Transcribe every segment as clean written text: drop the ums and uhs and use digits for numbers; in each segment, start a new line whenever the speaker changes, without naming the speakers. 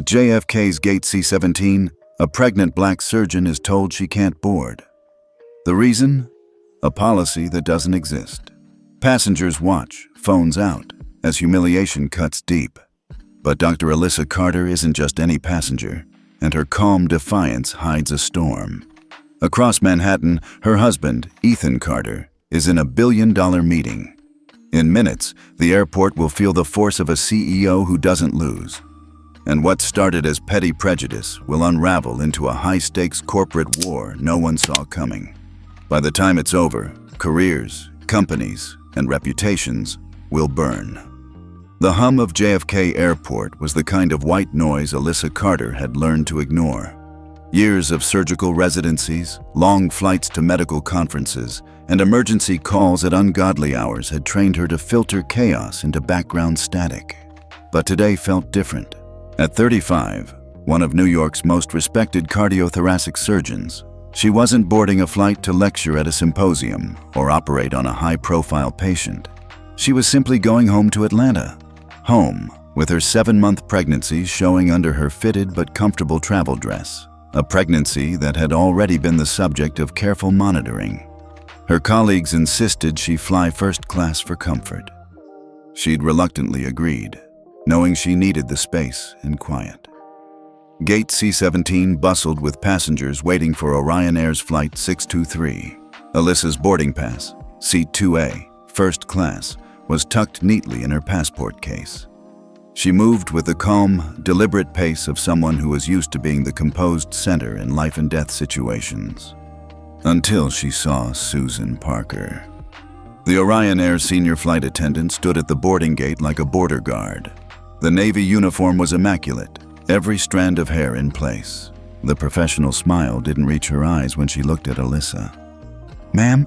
At JFK's Gate C17, a pregnant black surgeon is told she can't board. The reason? A policy that doesn't exist. Passengers watch, phones out, as humiliation cuts deep. But Dr. Alyssa Carter isn't just any passenger, and her calm defiance hides a storm. Across Manhattan, her husband, Ethan Carter, is in a billion-dollar meeting. In minutes, the airport will feel the force of a CEO who doesn't lose. And what started as petty prejudice will unravel into a high-stakes corporate war no one saw coming. By the time it's over, careers, companies, and reputations will burn. The hum of JFK Airport was the kind of white noise Alyssa Carter had learned to ignore. Years of surgical residencies, long flights to medical conferences, and emergency calls at ungodly hours had trained her to filter chaos into background static. But today felt different. At 35, one of New York's most respected cardiothoracic surgeons, she wasn't boarding a flight to lecture at a symposium or operate on a high-profile patient. She was simply going home to Atlanta. Home, with her 7-month pregnancy showing under her fitted but comfortable travel dress. A pregnancy that had already been the subject of careful monitoring. Her colleagues insisted she fly first class for comfort. She'd reluctantly agreed, knowing she needed the space and quiet. Gate C17 bustled with passengers waiting for Orion Air's Flight 623. Alyssa's boarding pass, Seat 2A, first class, was tucked neatly in her passport case. She moved with the calm, deliberate pace of someone who was used to being the composed center in life-and-death situations. Until she saw Susan Parker. The Orion Air senior flight attendant stood at the boarding gate like a border guard. The Navy uniform was immaculate, every strand of hair in place. The professional smile didn't reach her eyes when she looked at Alyssa. "Ma'am,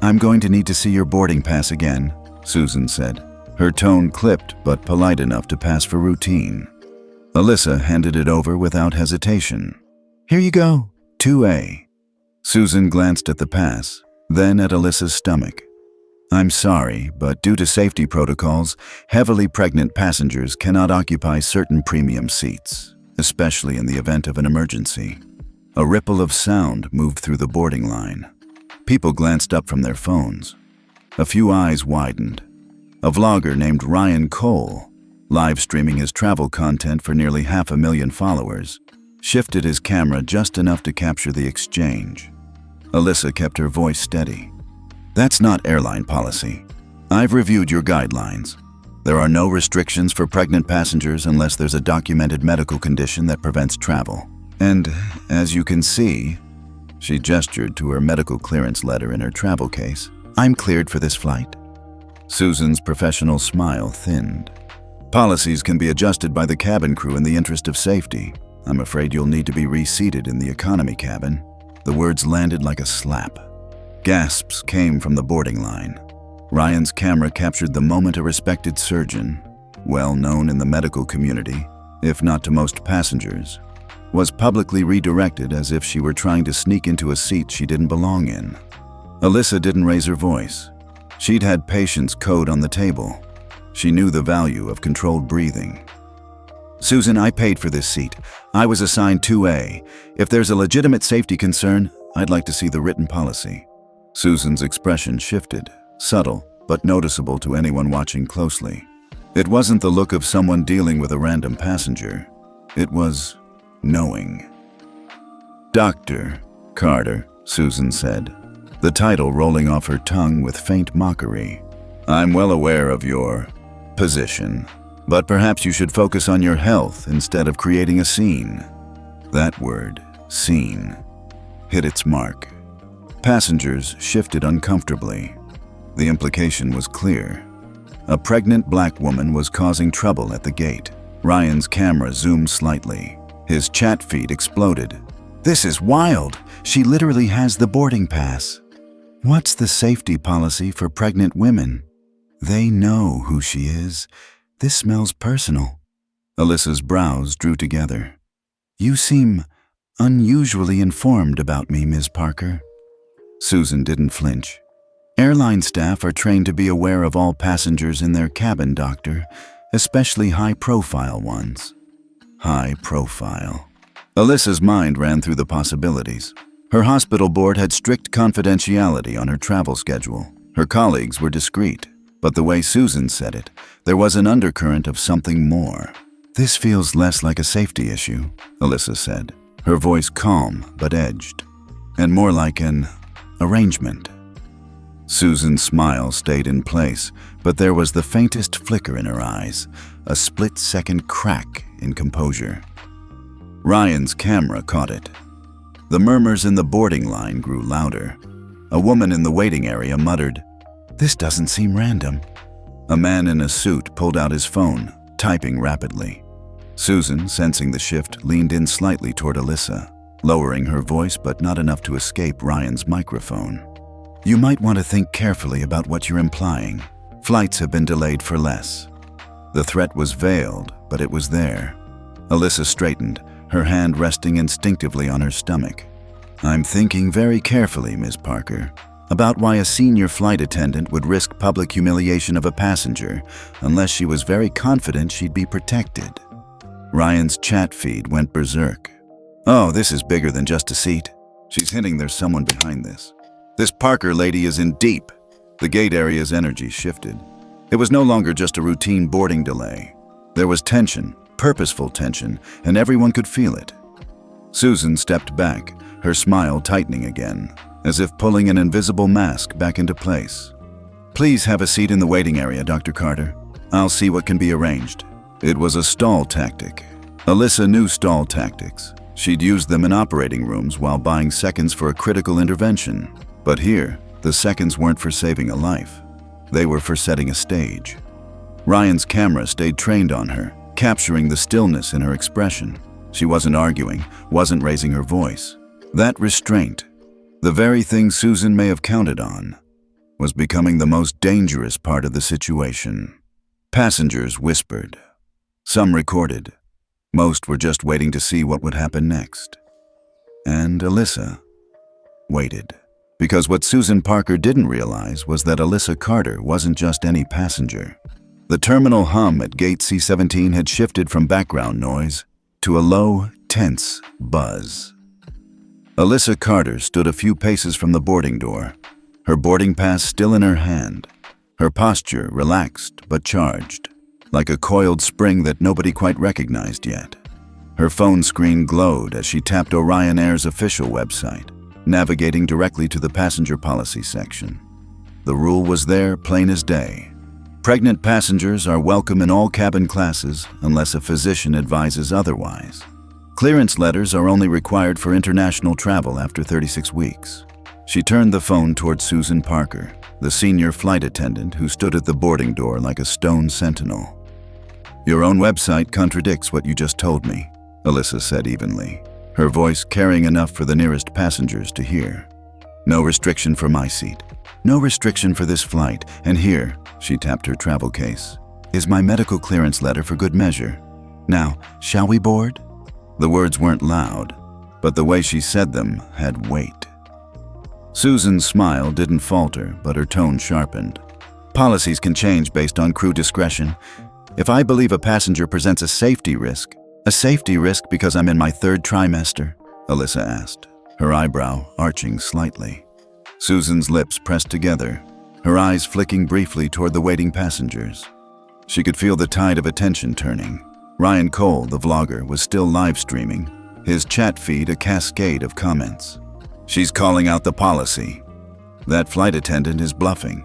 I'm going to need to see your boarding pass again," Susan said, her tone clipped but polite enough to pass for routine. Alyssa handed it over without hesitation. "Here you go, 2A." Susan glanced at the pass, then at Alyssa's stomach. "I'm sorry, but due to safety protocols, heavily pregnant passengers cannot occupy certain premium seats, especially in the event of an emergency." A ripple of sound moved through the boarding line. People glanced up from their phones. A few eyes widened. A vlogger named Ryan Cole, live streaming his travel content for nearly 500,000 followers, shifted his camera just enough to capture the exchange. Alyssa kept her voice steady. "That's not airline policy. I've reviewed your guidelines. There are no restrictions for pregnant passengers unless there's a documented medical condition that prevents travel. And, as you can see," she gestured to her medical clearance letter in her travel case, "I'm cleared for this flight." Susan's professional smile thinned. "Policies can be adjusted by the cabin crew in the interest of safety. I'm afraid you'll need to be reseated in the economy cabin." The words landed like a slap. Gasps came from the boarding line. Ryan's camera captured the moment a respected surgeon, well known in the medical community, if not to most passengers, was publicly redirected as if she were trying to sneak into a seat she didn't belong in. Alyssa didn't raise her voice. She'd had patience code on the table. She knew the value of controlled breathing. "Susan, I paid for this seat. I was assigned 2A. If there's a legitimate safety concern, I'd like to see the written policy." Susan's expression shifted, subtle but noticeable to anyone watching closely. It wasn't the look of someone dealing with a random passenger. It was knowing. "Dr. Carter," Susan said, the title rolling off her tongue with faint mockery. "I'm well aware of your position, but perhaps you should focus on your health instead of creating a scene." That word, scene, hit its mark. Passengers shifted uncomfortably. The implication was clear. A pregnant black woman was causing trouble at the gate. Ryan's camera zoomed slightly. His chat feed exploded. "This is wild! She literally has the boarding pass." "What's the safety policy for pregnant women?" "They know who she is. This smells personal." Alyssa's brows drew together. "You seem unusually informed about me, Ms. Parker." Susan didn't flinch. "Airline staff are trained to be aware of all passengers in their cabin, Doctor, especially high-profile ones." high profile. Alyssa's mind ran through the possibilities. Her hospital board had strict confidentiality on her travel schedule. Her colleagues were discreet, but the way Susan said it, there was an undercurrent of something more. "This feels less like a safety issue," Alyssa said, her voice calm but edged, "and more like an arrangement." Susan's smile stayed in place, but there was the faintest flicker in her eyes, a split-second crack in composure. Ryan's camera caught it. The murmurs in the boarding line grew louder. A woman in the waiting area muttered, "This doesn't seem random." A man in a suit pulled out his phone, typing rapidly. Susan, sensing the shift, leaned in slightly toward Alyssa, lowering her voice but not enough to escape Ryan's microphone. "You might want to think carefully about what you're implying. Flights have been delayed for less." The threat was veiled, but it was there. Alyssa straightened, her hand resting instinctively on her stomach. "I'm thinking very carefully, Ms. Parker, about why a senior flight attendant would risk public humiliation of a passenger unless she was very confident she'd be protected." Ryan's chat feed went berserk. "Oh, this is bigger than just a seat. She's hinting there's someone behind this. This Parker lady is in deep." The gate area's energy shifted. It was no longer just a routine boarding delay. There was tension, purposeful tension, and everyone could feel it. Susan stepped back, her smile tightening again, as if pulling an invisible mask back into place. "Please have a seat in the waiting area, Dr. Carter. I'll see what can be arranged." It was a stall tactic. Alyssa knew stall tactics. She'd used them in operating rooms while buying seconds for a critical intervention. But here, the seconds weren't for saving a life. They were for setting a stage. Ryan's camera stayed trained on her, capturing the stillness in her expression. She wasn't arguing, wasn't raising her voice. That restraint, the very thing Susan may have counted on, was becoming the most dangerous part of the situation. Passengers whispered. Some recorded. Most were just waiting to see what would happen next. And Alyssa waited. Because what Susan Parker didn't realize was that Alyssa Carter wasn't just any passenger. The terminal hum at Gate C17 had shifted from background noise to a low, tense buzz. Alyssa Carter stood a few paces from the boarding door, her boarding pass still in her hand, her posture relaxed but charged, like a coiled spring that nobody quite recognized yet. Her phone screen glowed as she tapped Orion Air's official website, navigating directly to the passenger policy section. The rule was there, plain as day. Pregnant passengers are welcome in all cabin classes unless a physician advises otherwise. Clearance letters are only required for international travel after 36 weeks. She turned the phone toward Susan Parker, the senior flight attendant who stood at the boarding door like a stone sentinel. "Your own website contradicts what you just told me," Alyssa said evenly, her voice carrying enough for the nearest passengers to hear. "No restriction for my seat. No restriction for this flight. And here," she tapped her travel case, "is my medical clearance letter for good measure. Now, shall we board?" The words weren't loud, but the way she said them had weight. Susan's smile didn't falter, but her tone sharpened. "Policies can change based on crew discretion. If I believe a passenger presents a safety risk because I'm in my 3rd trimester?" Alyssa asked, her eyebrow arching slightly. Susan's lips pressed together, her eyes flicking briefly toward the waiting passengers. She could feel the tide of attention turning. Ryan Cole, the vlogger, was still live streaming, his chat feed a cascade of comments. "She's calling out the policy. That flight attendant is bluffing.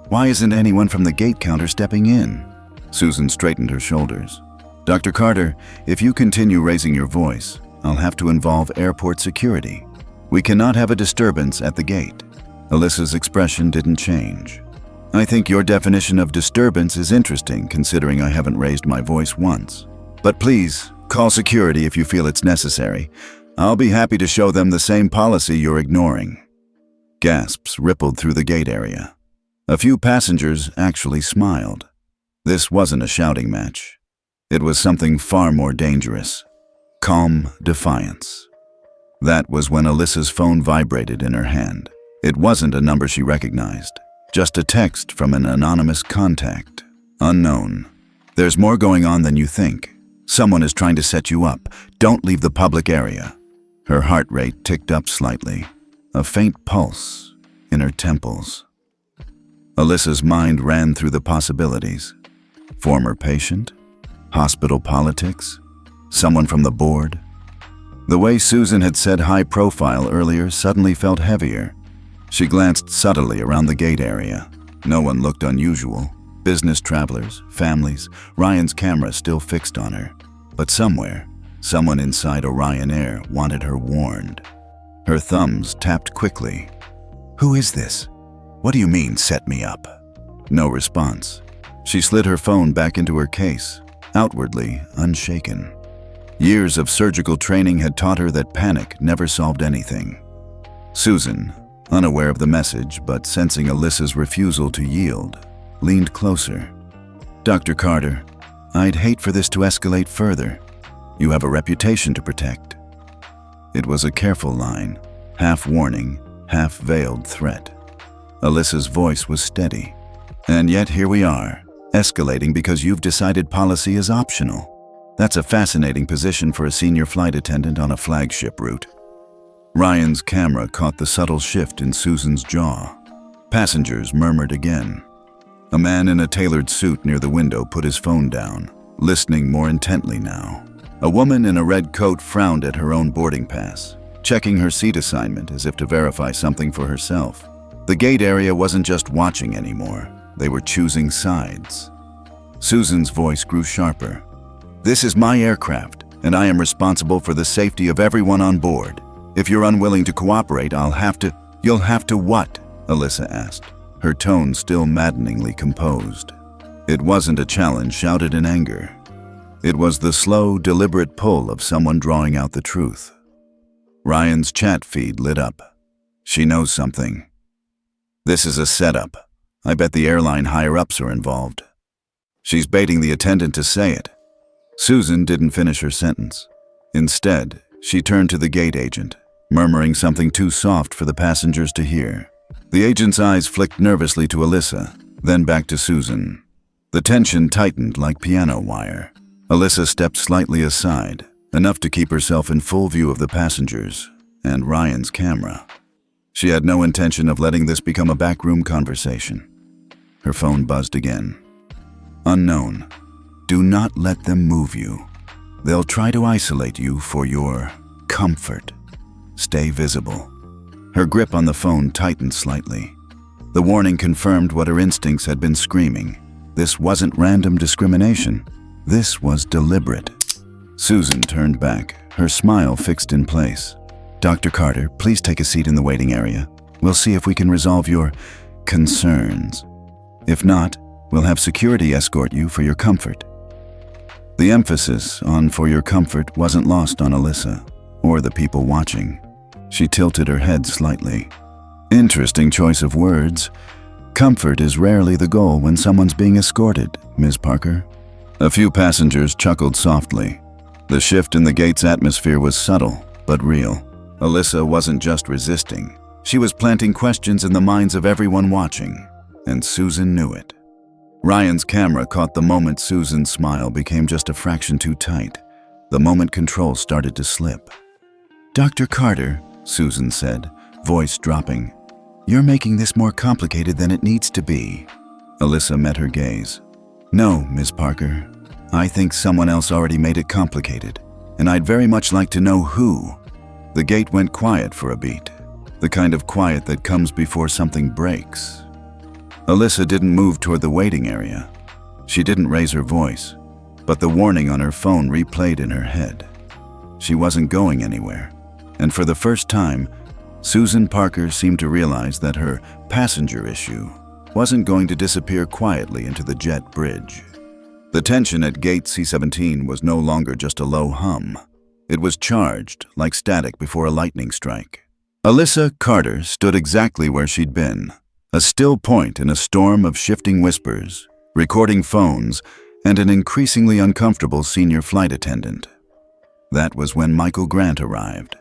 Why isn't anyone from the gate counter stepping in?" Susan straightened her shoulders. "Dr. Carter, if you continue raising your voice, I'll have to involve airport security. We cannot have a disturbance at the gate." Alyssa's expression didn't change. "I think your definition of disturbance is interesting, considering I haven't raised my voice once. But please, call security if you feel it's necessary. I'll be happy to show them the same policy you're ignoring." Gasps rippled through the gate area. A few passengers actually smiled. This wasn't a shouting match. It was something far more dangerous. Calm defiance. That was when Alyssa's phone vibrated in her hand. It wasn't a number she recognized, just a text from an anonymous contact. "Unknown. There's more going on than you think. Someone is trying to set you up. Don't leave the public area." Her heart rate ticked up slightly, a faint pulse in her temples. Alyssa's mind ran through the possibilities. Former patient? Hospital politics? Someone from the board? The way Susan had said high profile earlier suddenly felt heavier. She glanced subtly around the gate area. No one looked unusual. Business travelers, families, Ryan's camera still fixed on her. But somewhere, someone inside Orion Air wanted her warned. Her thumbs tapped quickly. "Who is this? What do you mean, set me up?" No response. She slid her phone back into her case, outwardly unshaken. Years of surgical training had taught her that panic never solved anything. Susan, unaware of the message but sensing Alyssa's refusal to yield, leaned closer. "Dr. Carter, I'd hate for this to escalate further. You have a reputation to protect." It was a careful line, half warning, half veiled threat. Alyssa's voice was steady. "And yet here we are, escalating because you've decided policy is optional. That's a fascinating position for a senior flight attendant on a flagship route." Ryan's camera caught the subtle shift in Susan's jaw. Passengers murmured again. A man in a tailored suit near the window put his phone down, listening more intently now. A woman in a red coat frowned at her own boarding pass, checking her seat assignment as if to verify something for herself. The gate area wasn't just watching anymore. They were choosing sides. Susan's voice grew sharper. "This is my aircraft, and I am responsible for the safety of everyone on board. If you're unwilling to cooperate, You'll have to what?" Alyssa asked, her tone still maddeningly composed. It wasn't a challenge shouted in anger. It was the slow, deliberate pull of someone drawing out the truth. Ryan's chat feed lit up. "She knows something. This is a setup. I bet the airline higher-ups are involved. She's baiting the attendant to say it." Susan didn't finish her sentence. Instead, she turned to the gate agent, murmuring something too soft for the passengers to hear. The agent's eyes flicked nervously to Alyssa, then back to Susan. The tension tightened like piano wire. Alyssa stepped slightly aside, enough to keep herself in full view of the passengers and Ryan's camera. She had no intention of letting this become a backroom conversation. Her phone buzzed again. "Unknown. Do not let them move you. They'll try to isolate you for your comfort. Stay visible." Her grip on the phone tightened slightly. The warning confirmed what her instincts had been screaming. This wasn't random discrimination. This was deliberate. Susan turned back, her smile fixed in place. "Dr. Carter, please take a seat in the waiting area. We'll see if we can resolve your concerns. If not, we'll have security escort you for your comfort." The emphasis on "for your comfort" wasn't lost on Alyssa, or the people watching. She tilted her head slightly. "Interesting choice of words. Comfort is rarely the goal when someone's being escorted, Ms. Parker." A few passengers chuckled softly. The shift in the gate's atmosphere was subtle, but real. Alyssa wasn't just resisting. She was planting questions in the minds of everyone watching, and Susan knew it. Ryan's camera caught the moment Susan's smile became just a fraction too tight. The moment control started to slip. "Dr. Carter," Susan said, voice dropping, "you're making this more complicated than it needs to be." Alyssa met her gaze. "No, Ms. Parker. I think someone else already made it complicated, and I'd very much like to know who." The gate went quiet for a beat, the kind of quiet that comes before something breaks. Alyssa didn't move toward the waiting area. She didn't raise her voice, but the warning on her phone replayed in her head. She wasn't going anywhere, and for the first time, Susan Parker seemed to realize that her passenger issue wasn't going to disappear quietly into the jet bridge. The tension at Gate C17 was no longer just a low hum. It was charged, like static before a lightning strike. Alyssa Carter stood exactly where she'd been, a still point in a storm of shifting whispers, recording phones, and an increasingly uncomfortable senior flight attendant. That was when Michael Grant arrived.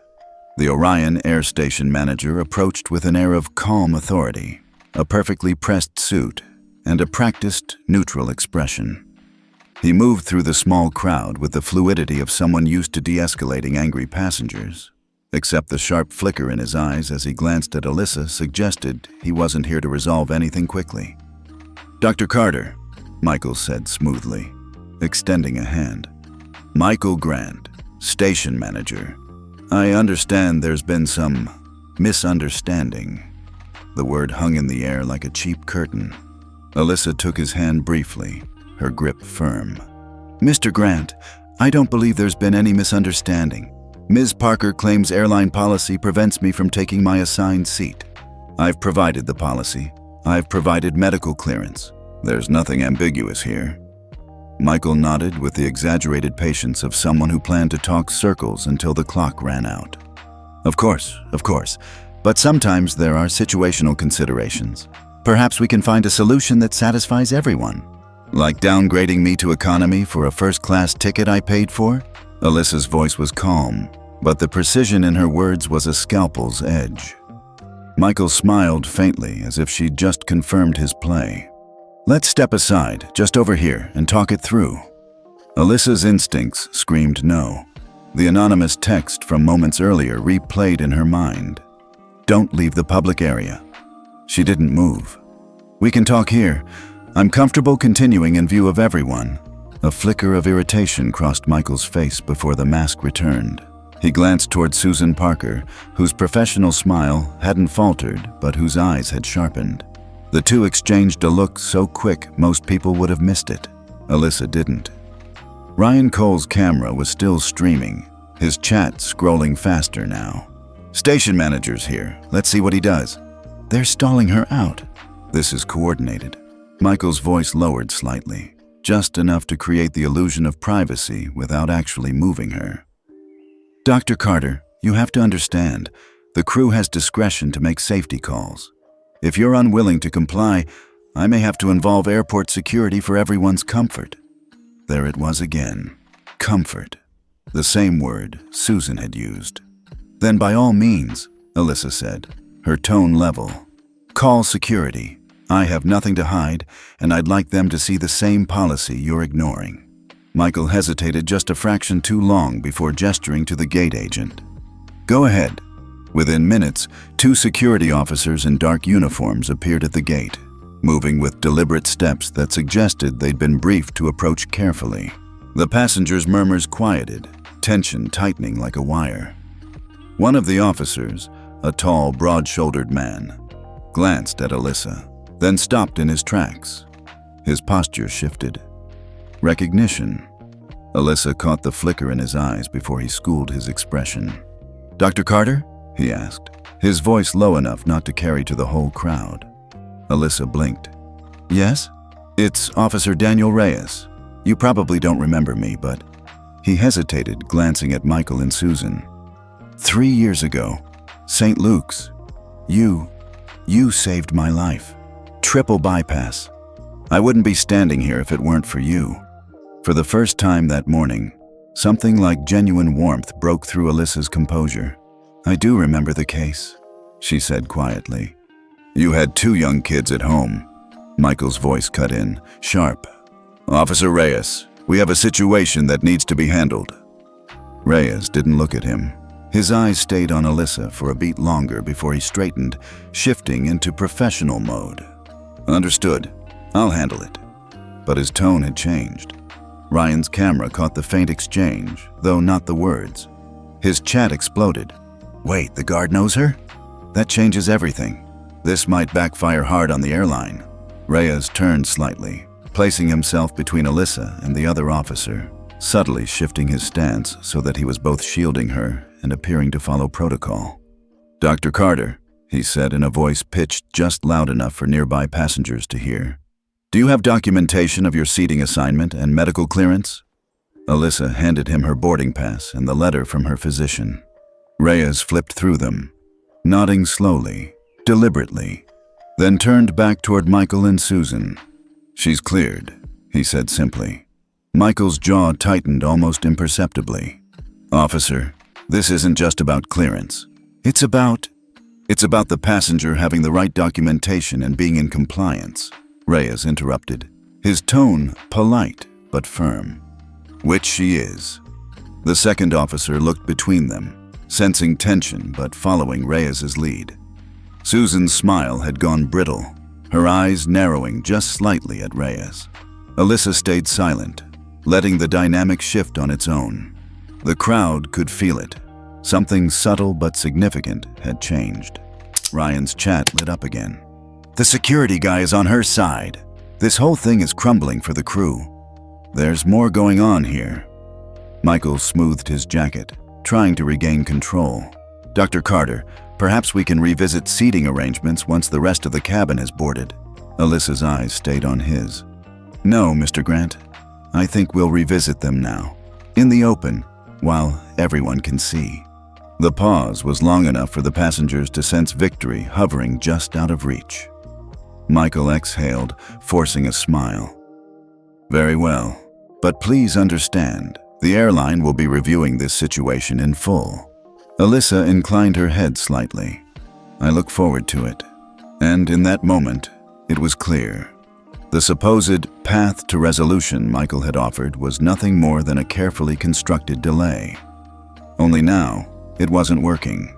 The Orion Air Station manager approached with an air of calm authority, a perfectly pressed suit, and a practiced, neutral expression. He moved through the small crowd with the fluidity of someone used to de-escalating angry passengers, except the sharp flicker in his eyes as he glanced at Alyssa suggested he wasn't here to resolve anything quickly. "Dr. Carter," Michael said smoothly, extending a hand. "Michael Grant, station manager. I understand there's been some misunderstanding." The word hung in the air like a cheap curtain. Alyssa took his hand briefly, her grip firm. "Mr. Grant, I don't believe there's been any misunderstanding. Ms. Parker claims airline policy prevents me from taking my assigned seat. I've provided the policy. I've provided medical clearance. There's nothing ambiguous here." Michael nodded with the exaggerated patience of someone who planned to talk circles until the clock ran out. Of course. But sometimes there are situational considerations. Perhaps we can find a solution that satisfies everyone. Like downgrading me to economy for a first-class ticket I paid for?" Alyssa's voice was calm, but the precision in her words was a scalpel's edge. Michael smiled faintly as if she'd just confirmed his play. "Let's step aside, just over here, and talk it through." Alyssa's instincts screamed no. The anonymous text from moments earlier replayed in her mind. "Don't leave the public area." She didn't move. "We can talk here. I'm comfortable continuing in view of everyone." A flicker of irritation crossed Michael's face before the mask returned. He glanced toward Susan Parker, whose professional smile hadn't faltered but whose eyes had sharpened. The two exchanged a look so quick most people would have missed it. Alyssa didn't. Ryan Cole's camera was still streaming, his chat scrolling faster now. "Station manager's here. Let's see what he does." "They're stalling her out." "This is coordinated." Michael's voice lowered slightly, just enough to create the illusion of privacy without actually moving her. "Dr. Carter, you have to understand, the crew has discretion to make safety calls. If you're unwilling to comply, I may have to involve airport security for everyone's comfort." There it was again. Comfort. The same word Susan had used. "Then by all means," Alyssa said, her tone level. "Call security. I have nothing to hide, and I'd like them to see the same policy you're ignoring." Michael hesitated just a fraction too long before gesturing to the gate agent. "Go ahead." Within minutes, 2 security officers in dark uniforms appeared at the gate, moving with deliberate steps that suggested they'd been briefed to approach carefully. The passengers' murmurs quieted, tension tightening like a wire. One of the officers, a tall, broad-shouldered man, glanced at Alyssa, then stopped in his tracks. His posture shifted. Recognition. Alyssa caught the flicker in his eyes before he schooled his expression. "Dr. Carter?" he asked, his voice low enough not to carry to the whole crowd. Alyssa blinked. "Yes? It's Officer Daniel Reyes. You probably don't remember me, but..." He hesitated, glancing at Michael and Susan. 3 years ago, St. Luke's. You saved my life. Triple bypass. I wouldn't be standing here if it weren't for you." For the first time that morning, something like genuine warmth broke through Alyssa's composure. "I do remember the case," she said quietly. "You had 2 young kids at home." Michael's voice cut in, sharp. "Officer Reyes, we have a situation that needs to be handled." Reyes didn't look at him. His eyes stayed on Alyssa for a beat longer before he straightened, shifting into professional mode. "Understood. I'll handle it." But his tone had changed. Ryan's camera caught the faint exchange, though not the words. His chat exploded. "Wait, the guard knows her? That changes everything. This might backfire hard on the airline." Reyes turned slightly, placing himself between Alyssa and the other officer, subtly shifting his stance so that he was both shielding her and appearing to follow protocol. "Dr. Carter," he said in a voice pitched just loud enough for nearby passengers to hear. "Do you have documentation of your seating assignment and medical clearance?" Alyssa handed him her boarding pass and the letter from her physician. Reyes flipped through them, nodding slowly, deliberately, then turned back toward Michael and Susan. "She's cleared," he said simply. Michael's jaw tightened almost imperceptibly. "Officer, this isn't just about clearance. It's about the passenger having the right documentation and being in compliance," Reyes interrupted, his tone polite but firm. Which she is. The second officer looked between them, sensing tension but following Reyes's lead. Susan's smile had gone brittle, her eyes narrowing just slightly at Reyes. Alyssa stayed silent, letting the dynamic shift on its own. The crowd could feel it. Something subtle but significant had changed. Ryan's chat lit up again. The security guy is on her side. This whole thing is crumbling for the crew. There's more going on here. Michael smoothed his jacket, trying to regain control. Dr. Carter, perhaps we can revisit seating arrangements once the rest of the cabin is boarded. Alyssa's eyes stayed on his. No, Mr. Grant. I think we'll revisit them now, in the open, while everyone can see. The pause was long enough for the passengers to sense victory hovering just out of reach. Michael exhaled, forcing a smile. Very well, but please understand, the airline will be reviewing this situation in full. Alyssa inclined her head slightly. I look forward to it. And in that moment, it was clear. The supposed path to resolution Michael had offered was nothing more than a carefully constructed delay. Only now, it wasn't working.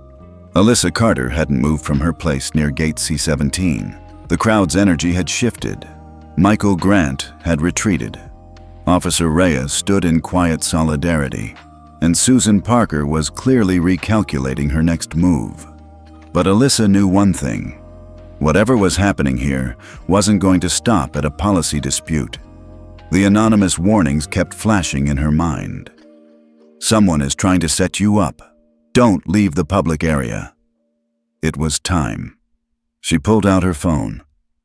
Alyssa Carter hadn't moved from her place near Gate C17. The crowd's energy had shifted. Michael Grant had retreated. Officer Reyes stood in quiet solidarity, and Susan Parker was clearly recalculating her next move. But Alyssa knew one thing. Whatever was happening here wasn't going to stop at a policy dispute. The anonymous warnings kept flashing in her mind. Someone is trying to set you up. Don't leave the public area. It was time. She pulled out her phone,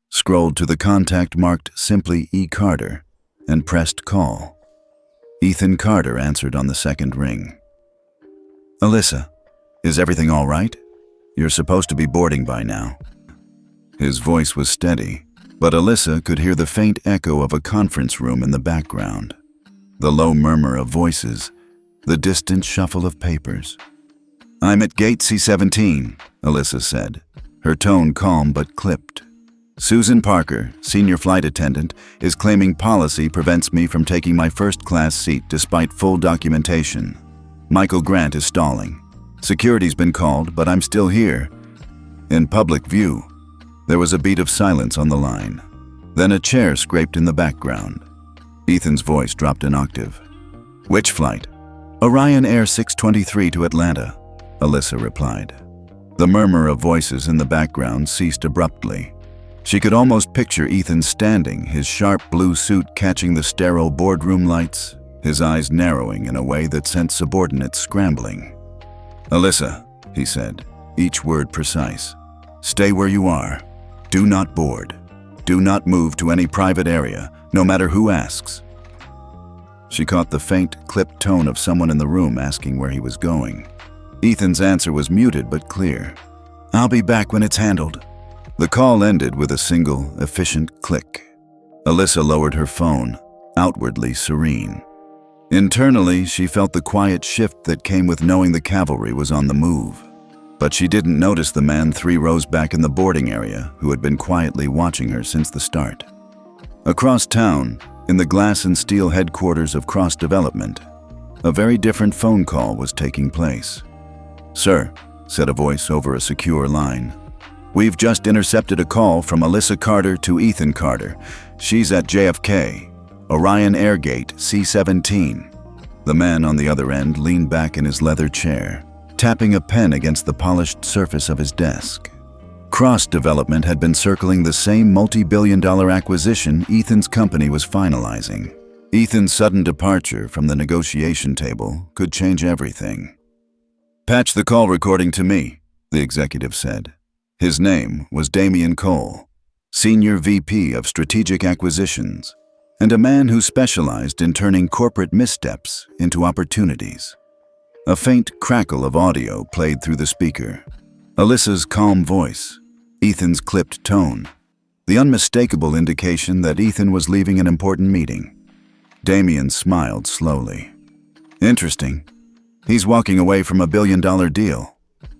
scrolled to the contact marked simply E. Carter, and pressed call. Ethan Carter answered on the second ring. Alyssa, is everything all right? You're supposed to be boarding by now. His voice was steady, but Alyssa could hear the faint echo of a conference room in the background. The low murmur of voices, the distant shuffle of papers. I'm at Gate C17, Alyssa said, her tone calm but clipped. Susan Parker, senior flight attendant, is claiming policy prevents me from taking my first-class seat despite full documentation. Michael Grant is stalling. Security's been called, but I'm still here. In public view. There was a beat of silence on the line. Then a chair scraped in the background. Ethan's voice dropped an octave. Which flight? Orion Air 623 to Atlanta, Alyssa replied. The murmur of voices in the background ceased abruptly. She could almost picture Ethan standing, his sharp blue suit catching the sterile boardroom lights, his eyes narrowing in a way that sent subordinates scrambling. Alyssa, he said, each word precise. Stay where you are. Do not board. Do not move to any private area, no matter who asks. She caught the faint, clipped tone of someone in the room asking where he was going. Ethan's answer was muted but clear. I'll be back when it's handled. The call ended with a single, efficient click. Alyssa lowered her phone, outwardly serene. Internally, she felt the quiet shift that came with knowing the cavalry was on the move. But she didn't notice the man 3 rows back in the boarding area who had been quietly watching her since the start. Across town, in the glass and steel headquarters of Cross Development, a very different phone call was taking place. Sir, said a voice over a secure line. We've just intercepted a call from Alyssa Carter to Ethan Carter. She's at JFK, Orion Air Gate C17. The man on the other end leaned back in his leather chair, tapping a pen against the polished surface of his desk. Cross Development had been circling the same multi-billion-dollar acquisition Ethan's company was finalizing. Ethan's sudden departure from the negotiation table could change everything. Patch the call recording to me, the executive said. His name was Damian Cole, Senior VP of Strategic Acquisitions, and a man who specialized in turning corporate missteps into opportunities. A faint crackle of audio played through the speaker. Alyssa's calm voice, Ethan's clipped tone, the unmistakable indication that Ethan was leaving an important meeting. Damian smiled slowly. Interesting. He's walking away from a billion-dollar deal.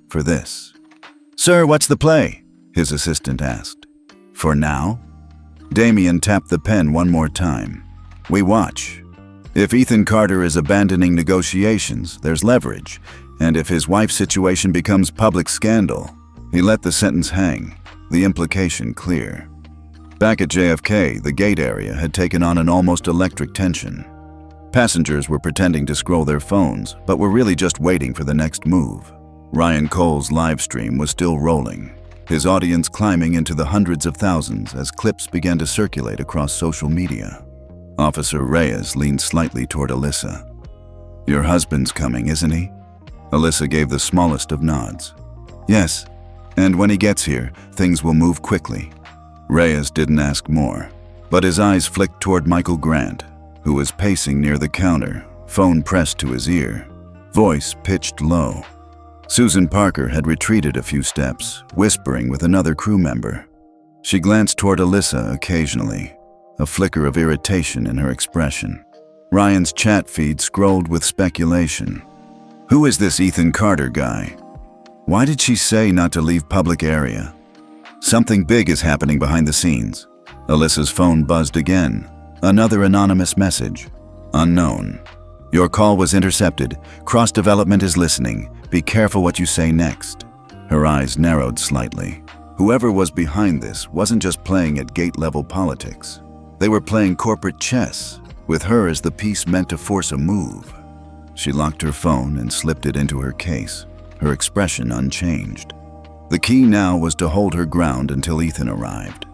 For this. Sir, what's the play? His assistant asked. For now? Damian tapped the pen one more time. We watch. If Ethan Carter is abandoning negotiations, there's leverage, and if his wife's situation becomes public scandal, he let the sentence hang, the implication clear. Back at JFK, the gate area had taken on an almost electric tension. Passengers were pretending to scroll their phones, but were really just waiting for the next move. Ryan Cole's live stream was still rolling, his audience climbing into the hundreds of thousands as clips began to circulate across social media. Officer Reyes leaned slightly toward Alyssa. "Your husband's coming, isn't he?" Alyssa gave the smallest of nods. "Yes, and when he gets here, things will move quickly." Reyes didn't ask more, but his eyes flicked toward Michael Grant, who was pacing near the counter, phone pressed to his ear, voice pitched low. Susan Parker had retreated a few steps, whispering with another crew member. She glanced toward Alyssa occasionally, a flicker of irritation in her expression. Ryan's chat feed scrolled with speculation. Who is this Ethan Carter guy? Why did she say not to leave public area? Something big is happening behind the scenes. Alyssa's phone buzzed again. Another anonymous message. Unknown. Your call was intercepted. Cross Development is listening. Be careful what you say next. Her eyes narrowed slightly. Whoever was behind this wasn't just playing at gate-level politics. They were playing corporate chess, with her as the piece meant to force a move. She locked her phone and slipped it into her case, her expression unchanged. The key now was to hold her ground until Ethan arrived.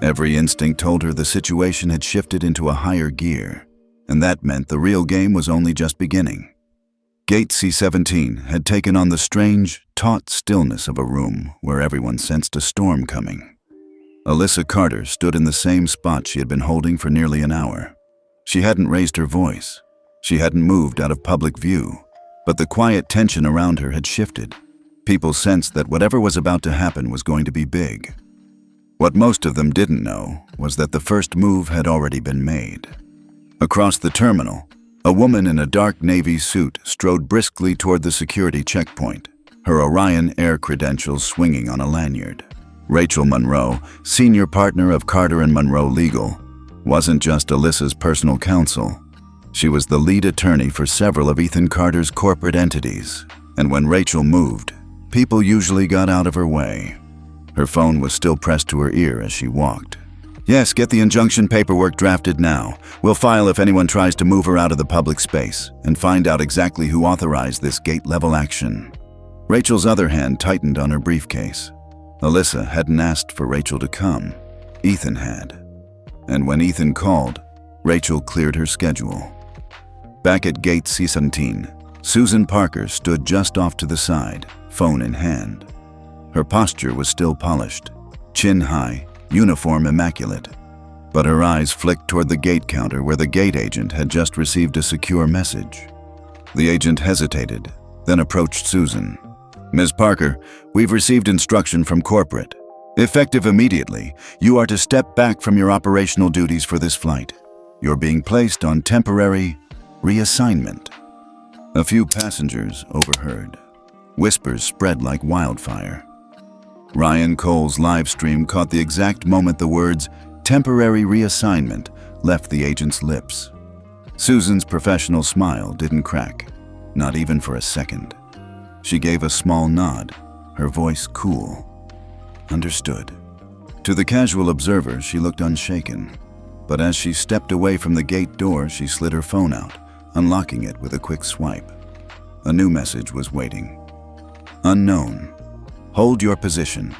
Every instinct told her the situation had shifted into a higher gear, and that meant the real game was only just beginning. Gate C17 had taken on the strange, taut stillness of a room where everyone sensed a storm coming. Alyssa Carter stood in the same spot she had been holding for nearly an hour. She hadn't raised her voice. She hadn't moved out of public view, but the quiet tension around her had shifted. People sensed that whatever was about to happen was going to be big. What most of them didn't know was that the first move had already been made. Across the terminal, a woman in a dark navy suit strode briskly toward the security checkpoint, her Orion Air credentials swinging on a lanyard. Rachel Monroe, senior partner of Carter & Monroe Legal, wasn't just Alyssa's personal counsel. She was the lead attorney for several of Ethan Carter's corporate entities, and when Rachel moved, people usually got out of her way. Her phone was still pressed to her ear as she walked. "Yes, get the injunction paperwork drafted now. We'll file if anyone tries to move her out of the public space and find out exactly who authorized this gate-level action." Rachel's other hand tightened on her briefcase. Alyssa hadn't asked for Rachel to come. Ethan had. And when Ethan called, Rachel cleared her schedule. Back at Gate C17, Susan Parker stood just off to the side, phone in hand. Her posture was still polished, chin high, uniform immaculate, but her eyes flicked toward the gate counter where the gate agent had just received a secure message. The agent hesitated, then approached Susan. "Ms. Parker, we've received instruction from corporate. Effective immediately, you are to step back from your operational duties for this flight. You're being placed on temporary reassignment." A few passengers overheard. Whispers spread like wildfire. Ryan Cole's live stream caught the exact moment the words "temporary reassignment" left the agent's lips. Susan's professional smile didn't crack, not even for a second. She gave a small nod, her voice cool. Understood. To the casual observer, she looked unshaken. But as she stepped away from the gate door, she slid her phone out, unlocking it with a quick swipe. A new message was waiting. Unknown. Hold your position.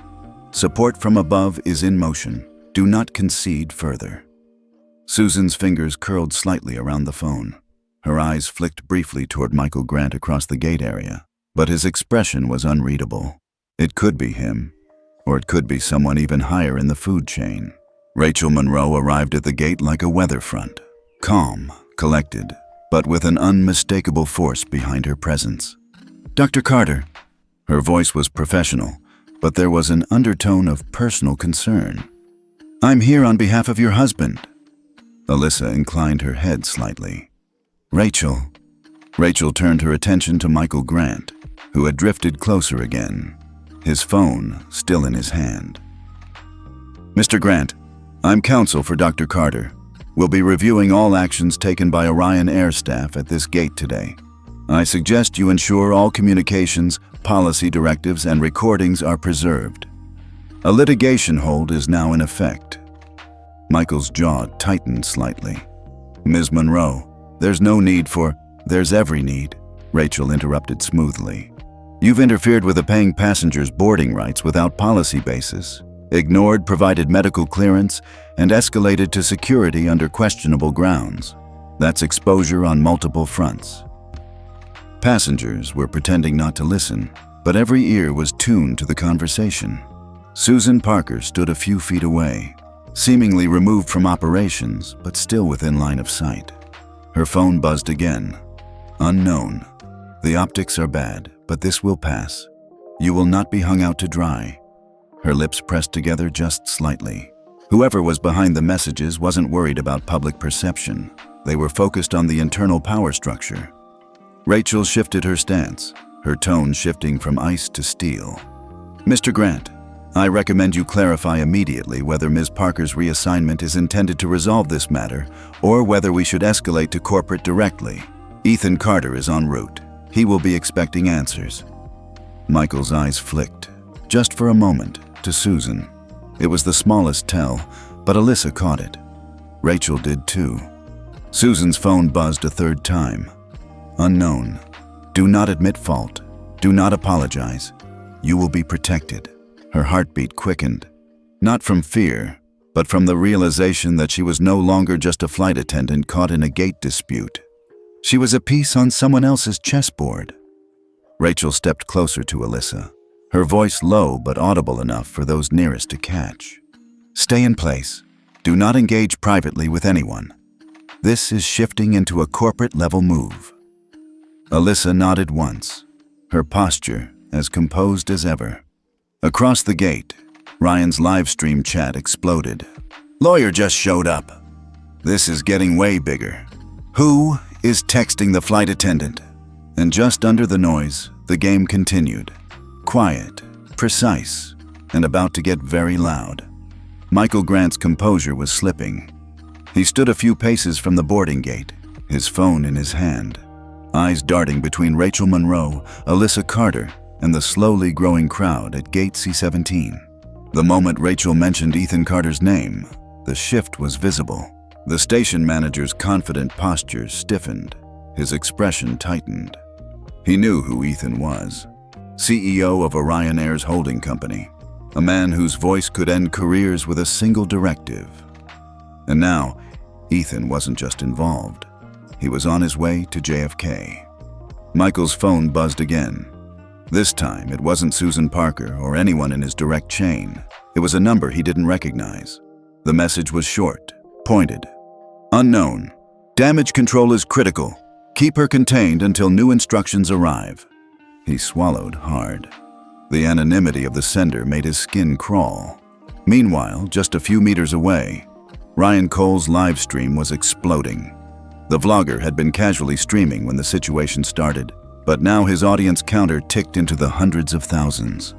Support from above is in motion. Do not concede further. Susan's fingers curled slightly around the phone. Her eyes flicked briefly toward Michael Grant across the gate area, but his expression was unreadable. It could be him, or it could be someone even higher in the food chain. Rachel Monroe arrived at the gate like a weather front, calm, collected, but with an unmistakable force behind her presence. "Dr. Carter." Her voice was professional, but there was an undertone of personal concern. "I'm here on behalf of your husband." Alyssa inclined her head slightly. "Rachel." Rachel turned her attention to Michael Grant, who had drifted closer again, his phone still in his hand. "Mr. Grant, I'm counsel for Dr. Carter. We'll be reviewing all actions taken by Orion Air staff at this gate today. I suggest you ensure all communications, policy directives, and recordings are preserved. A litigation hold is now in effect. Michael's jaw tightened slightly. Ms. Monroe, there's every need, Rachel interrupted smoothly. You've interfered with a paying passenger's boarding rights without policy basis, ignored provided medical clearance, and escalated to security under questionable grounds. That's exposure on multiple fronts. Passengers were pretending not to listen, but every ear was tuned to the conversation. Susan Parker stood a few feet away, seemingly removed from operations, but still within line of sight. Her phone buzzed again. Unknown. The optics are bad, but this will pass. You will not be hung out to dry. Her lips pressed together just slightly. Whoever was behind the messages wasn't worried about public perception. They were focused on the internal power structure. Rachel shifted her stance, her tone shifting from ice to steel. Mr. Grant, I recommend you clarify immediately whether Ms. Parker's reassignment is intended to resolve this matter or whether we should escalate to corporate directly. Ethan Carter is en route. He will be expecting answers. Michael's eyes flicked, just for a moment, to Susan. It was the smallest tell, but Alyssa caught it. Rachel did too. Susan's phone buzzed a third time. Unknown. Do not admit fault. Do not apologize. You will be protected. Her heartbeat quickened. Not from fear, but from the realization that she was no longer just a flight attendant caught in a gate dispute. She was a piece on someone else's chessboard. Rachel stepped closer to Alyssa, her voice low but audible enough for those nearest to catch. Stay in place. Do not engage privately with anyone. This is shifting into a corporate-level move. Alyssa nodded once, her posture as composed as ever. Across the gate, Ryan's live stream chat exploded. Lawyer just showed up. This is getting way bigger. Who is texting the flight attendant? And just under the noise, the game continued. Quiet, precise, and about to get very loud. Michael Grant's composure was slipping. He stood a few paces from the boarding gate, his phone in his hand, eyes darting between Rachel Monroe, Alyssa Carter, and the slowly growing crowd at Gate C17. The moment Rachel mentioned Ethan Carter's name, the shift was visible. The station manager's confident posture stiffened, his expression tightened. He knew who Ethan was. CEO of Orion Air's holding company, a man whose voice could end careers with a single directive. And now, Ethan wasn't just involved. He was on his way to JFK. Michael's phone buzzed again. This time, it wasn't Susan Parker or anyone in his direct chain. It was a number he didn't recognize. The message was short, pointed. Unknown. Damage control is critical. Keep her contained until new instructions arrive. He swallowed hard. The anonymity of the sender made his skin crawl. Meanwhile, just a few meters away, Ryan Cole's live stream was exploding. The vlogger had been casually streaming when the situation started, but now his audience counter ticked into the hundreds of thousands.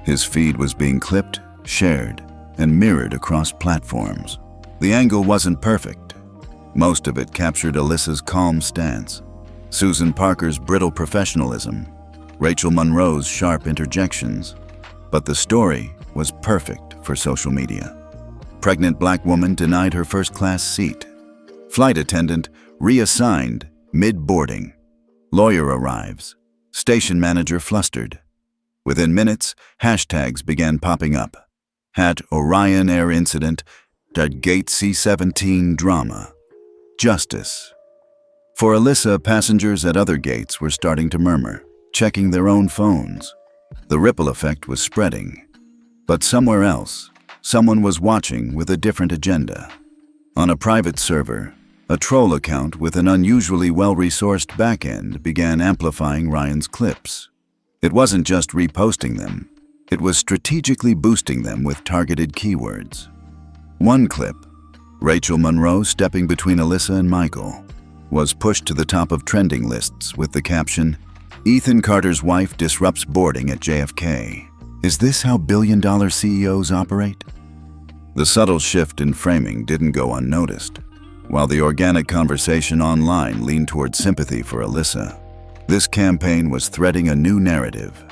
His feed was being clipped, shared, and mirrored across platforms. The angle wasn't perfect. Most of it captured Alyssa's calm stance, Susan Parker's brittle professionalism, Rachel Monroe's sharp interjections. But the story was perfect for social media. Pregnant black woman denied her first-class seat. Flight attendant reassigned mid-boarding. Lawyer arrives. Station manager flustered. Within minutes, hashtags began popping up. Orion Air incident, Gate C17 drama. Justice. For Alyssa, passengers at other gates were starting to murmur, checking their own phones. The ripple effect was spreading. But somewhere else, someone was watching with a different agenda. On a private server, a troll account with an unusually well-resourced backend began amplifying Ryan's clips. It wasn't just reposting them, it was strategically boosting them with targeted keywords. One clip, Rachel Monroe stepping between Alyssa and Michael, was pushed to the top of trending lists with the caption, Ethan Carter's wife disrupts boarding at JFK. Is this how billion-dollar CEOs operate? The subtle shift in framing didn't go unnoticed. while the organic conversation online leaned toward sympathy for Alyssa. This campaign was threading a new narrative.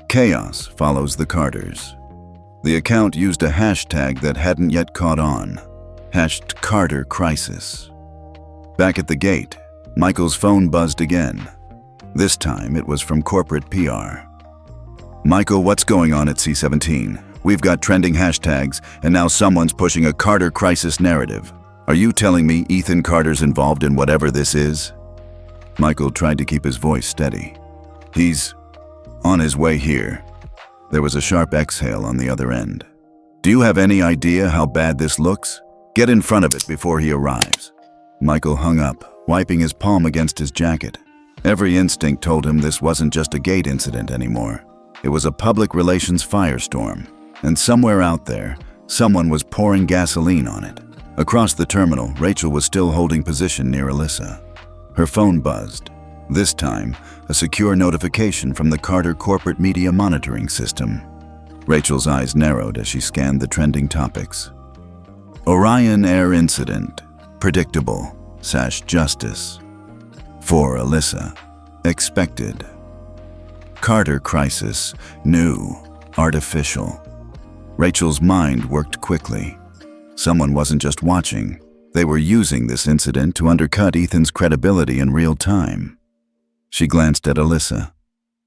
Chaos follows the Carters. The account used a hashtag that hadn't yet caught on. #CarterCrisis. Back at the gate, Michael's phone buzzed again. This time it was from corporate PR. "Michael, what's going on at C17? We've got trending hashtags, and now someone's pushing a Carter crisis narrative. Are you telling me Ethan Carter's involved in whatever this is?" Michael tried to keep his voice steady. "He's on his way here." There was a sharp exhale on the other end. "Do you have any idea how bad this looks? Get in front of it before he arrives." Michael hung up, wiping his palm against his jacket. Every instinct told him this wasn't just a gate incident anymore. It was a public relations firestorm, and somewhere out there, someone was pouring gasoline on it. Across the terminal, Rachel was still holding position near Alyssa. Her phone buzzed. This time, a secure notification from the Carter corporate media monitoring system. Rachel's eyes narrowed as she scanned the trending topics. Orion Air Incident. Predictable. Justice. For Alyssa. Expected. Carter Crisis. New. Artificial. Rachel's mind worked quickly. Someone wasn't just watching. They were using this incident to undercut Ethan's credibility in real time. She glanced at Alyssa.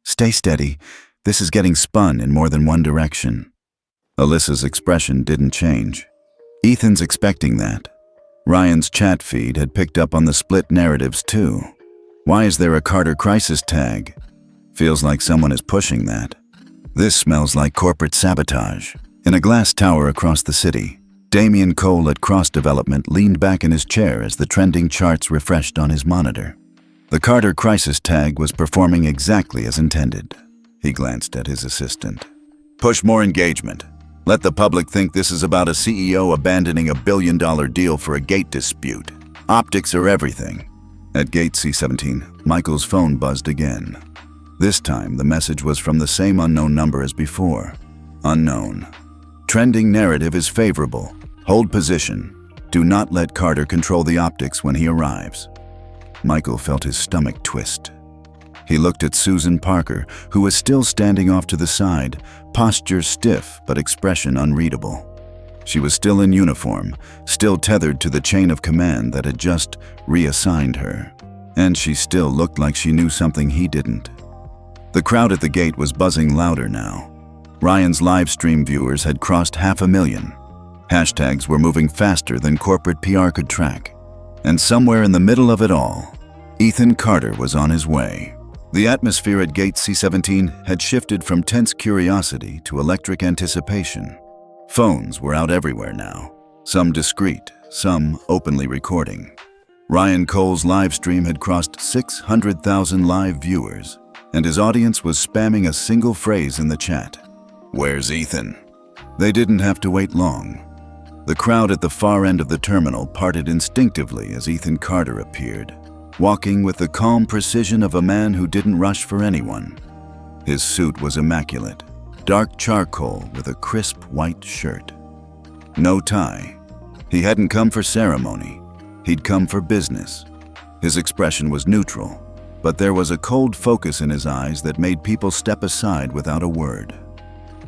"Stay steady. This is getting spun in more than one direction." Alyssa's expression didn't change. Ethan's expecting that. Ryan's chat feed had picked up on the split narratives too. Why is there a Carter crisis tag? Feels like someone is pushing that. This smells like corporate sabotage. In a glass tower across the city, Damian Cole at Cross Development leaned back in his chair as the trending charts refreshed on his monitor. The Carter crisis tag was performing exactly as intended. He glanced at his assistant. "Push more engagement. Let the public think this is about a CEO abandoning $1 billion deal for a gate dispute. Optics are everything." At Gate C17, Michael's phone buzzed again. This time, the message was from the same unknown number as before. Unknown. Trending narrative is favorable. Hold position. Do not let Carter control the optics when he arrives. Michael felt his stomach twist. He looked at Susan Parker, who was still standing off to the side, posture stiff but expression unreadable. She was still in uniform, still tethered to the chain of command that had just reassigned her. And she still looked like she knew something he didn't. The crowd at the gate was buzzing louder now. Ryan's live stream viewers had crossed 500,000. Hashtags were moving faster than corporate PR could track. And somewhere in the middle of it all, Ethan Carter was on his way. The atmosphere at Gate C17 had shifted from tense curiosity to electric anticipation. Phones were out everywhere now, some discreet, some openly recording. Ryan Cole's live stream had crossed 600,000 live viewers, and his audience was spamming a single phrase in the chat. "Where's Ethan?" They didn't have to wait long. The crowd at the far end of the terminal parted instinctively as Ethan Carter appeared, walking with the calm precision of a man who didn't rush for anyone. His suit was immaculate, dark charcoal with a crisp white shirt. No tie. He hadn't come for ceremony. He'd come for business. His expression was neutral, but there was a cold focus in his eyes that made people step aside without a word.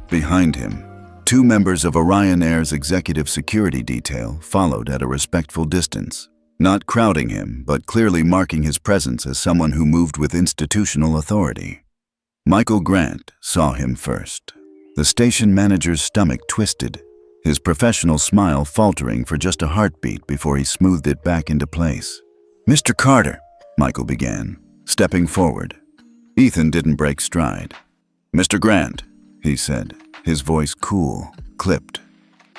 Behind him, two members of Orion Air's executive security detail followed at a respectful distance, not crowding him, but clearly marking his presence as someone who moved with institutional authority. Michael Grant saw him first. The station manager's stomach twisted, his professional smile faltering for just a heartbeat before he smoothed it back into place. "Mr. Carter," Michael began, stepping forward. Ethan didn't break stride. "Mr. Grant," he said, his voice cool, clipped.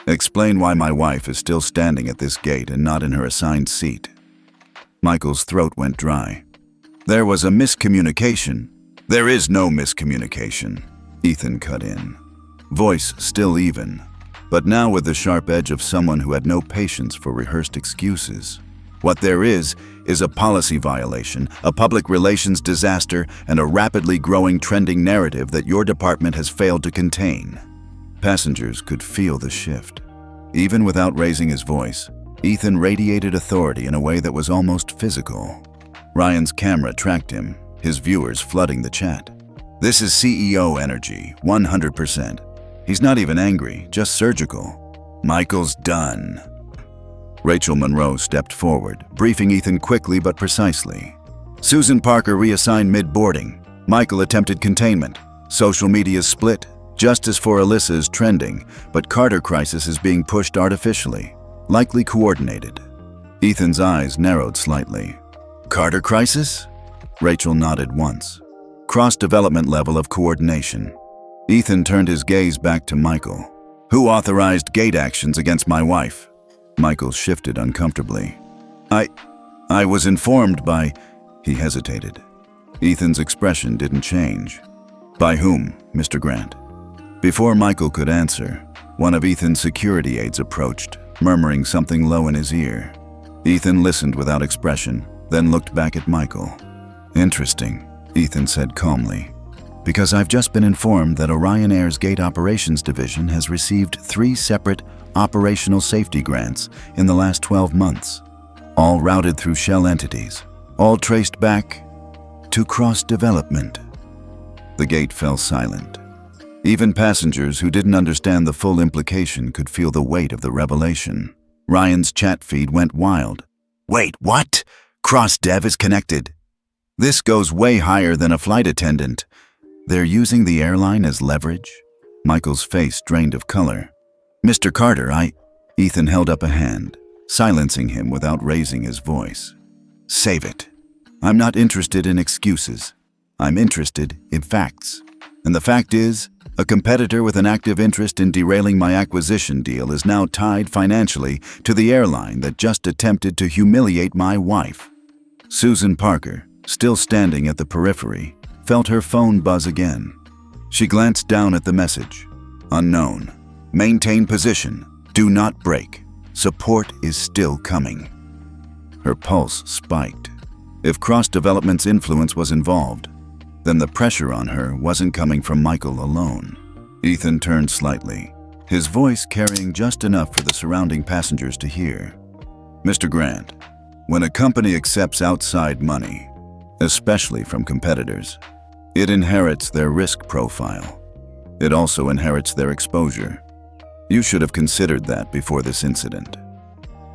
"Explain why my wife is still standing at this gate and not in her assigned seat." Michael's throat went dry. "There was a miscommunication." "There is no miscommunication," Ethan cut in. Voice still even, but now with the sharp edge of someone who had no patience for rehearsed excuses. "What there is a policy violation, a public relations disaster, and a rapidly growing trending narrative that your department has failed to contain." Passengers could feel the shift. Even without raising his voice, Ethan radiated authority in a way that was almost physical. Ryan's camera tracked him, his viewers flooding the chat. This is CEO energy, 100%. He's not even angry, just surgical. Michael's done. Rachel Monroe stepped forward, briefing Ethan quickly but precisely. Susan Parker reassigned mid-boarding. Michael attempted containment. Social media split. Justice for Alyssa is trending, but Carter crisis is being pushed artificially, likely coordinated. Ethan's eyes narrowed slightly. Carter crisis? Rachel nodded once. Cross-development level of coordination. Ethan turned his gaze back to Michael. Who authorized gate actions against my wife? Michael shifted uncomfortably. I was informed by... He hesitated. Ethan's expression didn't change. By whom, Mr. Grant? Before Michael could answer, one of Ethan's security aides approached, murmuring something low in his ear. Ethan listened without expression, then looked back at Michael. Interesting, Ethan said calmly. Because I've just been informed that Orion Air's Gate Operations Division has received 3 separate operational safety grants in the last 12 months, all routed through shell entities, all traced back to cross-development. The gate fell silent. Even passengers who didn't understand the full implication could feel the weight of the revelation. Ryan's chat feed went wild. Wait, what? Cross-dev is connected. This goes way higher than a flight attendant. They're using the airline as leverage? Michael's face drained of color. Mr. Carter, Ethan held up a hand, silencing him without raising his voice. Save it. I'm not interested in excuses. I'm interested in facts. And the fact is, a competitor with an active interest in derailing my acquisition deal is now tied financially to the airline that just attempted to humiliate my wife. Susan Parker, still standing at the periphery, felt her phone buzz again. She glanced down at the message. Unknown. Maintain position. Do not break. Support is still coming. Her pulse spiked. If cross-development's influence was involved, then the pressure on her wasn't coming from Michael alone. Ethan turned slightly, his voice carrying just enough for the surrounding passengers to hear. Mr. Grant, when a company accepts outside money, especially from competitors, it inherits their risk profile. It also inherits their exposure. You should have considered that before this incident.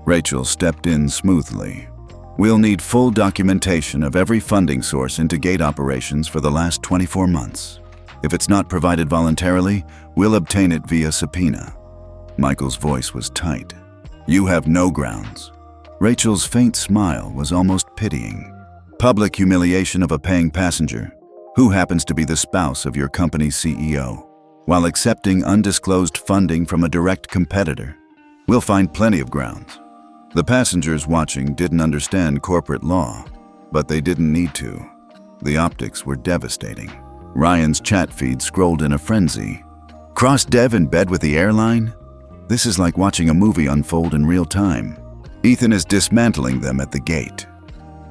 Rachel stepped in smoothly. We'll need full documentation of every funding source into gate operations for the last 24 months. If it's not provided voluntarily, we'll obtain it via subpoena. Michael's voice was tight. You have no grounds. Rachel's faint smile was almost pitying. Public humiliation of a paying passenger, who happens to be the spouse of your company's CEO, while accepting undisclosed funding from a direct competitor. We'll find plenty of grounds. The passengers watching didn't understand corporate law, but they didn't need to. The optics were devastating. Ryan's chat feed scrolled in a frenzy. Cross-dev in bed with the airline? This is like watching a movie unfold in real time. Ethan is dismantling them at the gate.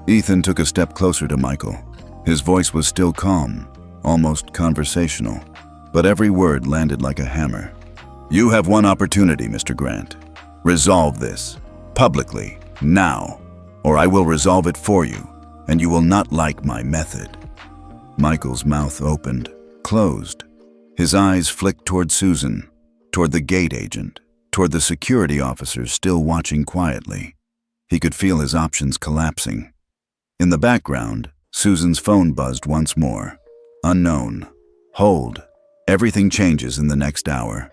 Ethan took a step closer to Michael. His voice was still calm, almost conversational, but every word landed like a hammer. You have one opportunity, Mr. Grant. Resolve this. Publicly, now, or I will resolve it for you, and you will not like my method. Michael's mouth opened, closed. His eyes flicked toward Susan, toward the gate agent, toward the security officers still watching quietly. He could feel his options collapsing. In the background, Susan's phone buzzed once more. Unknown. Hold. Everything changes in the next hour.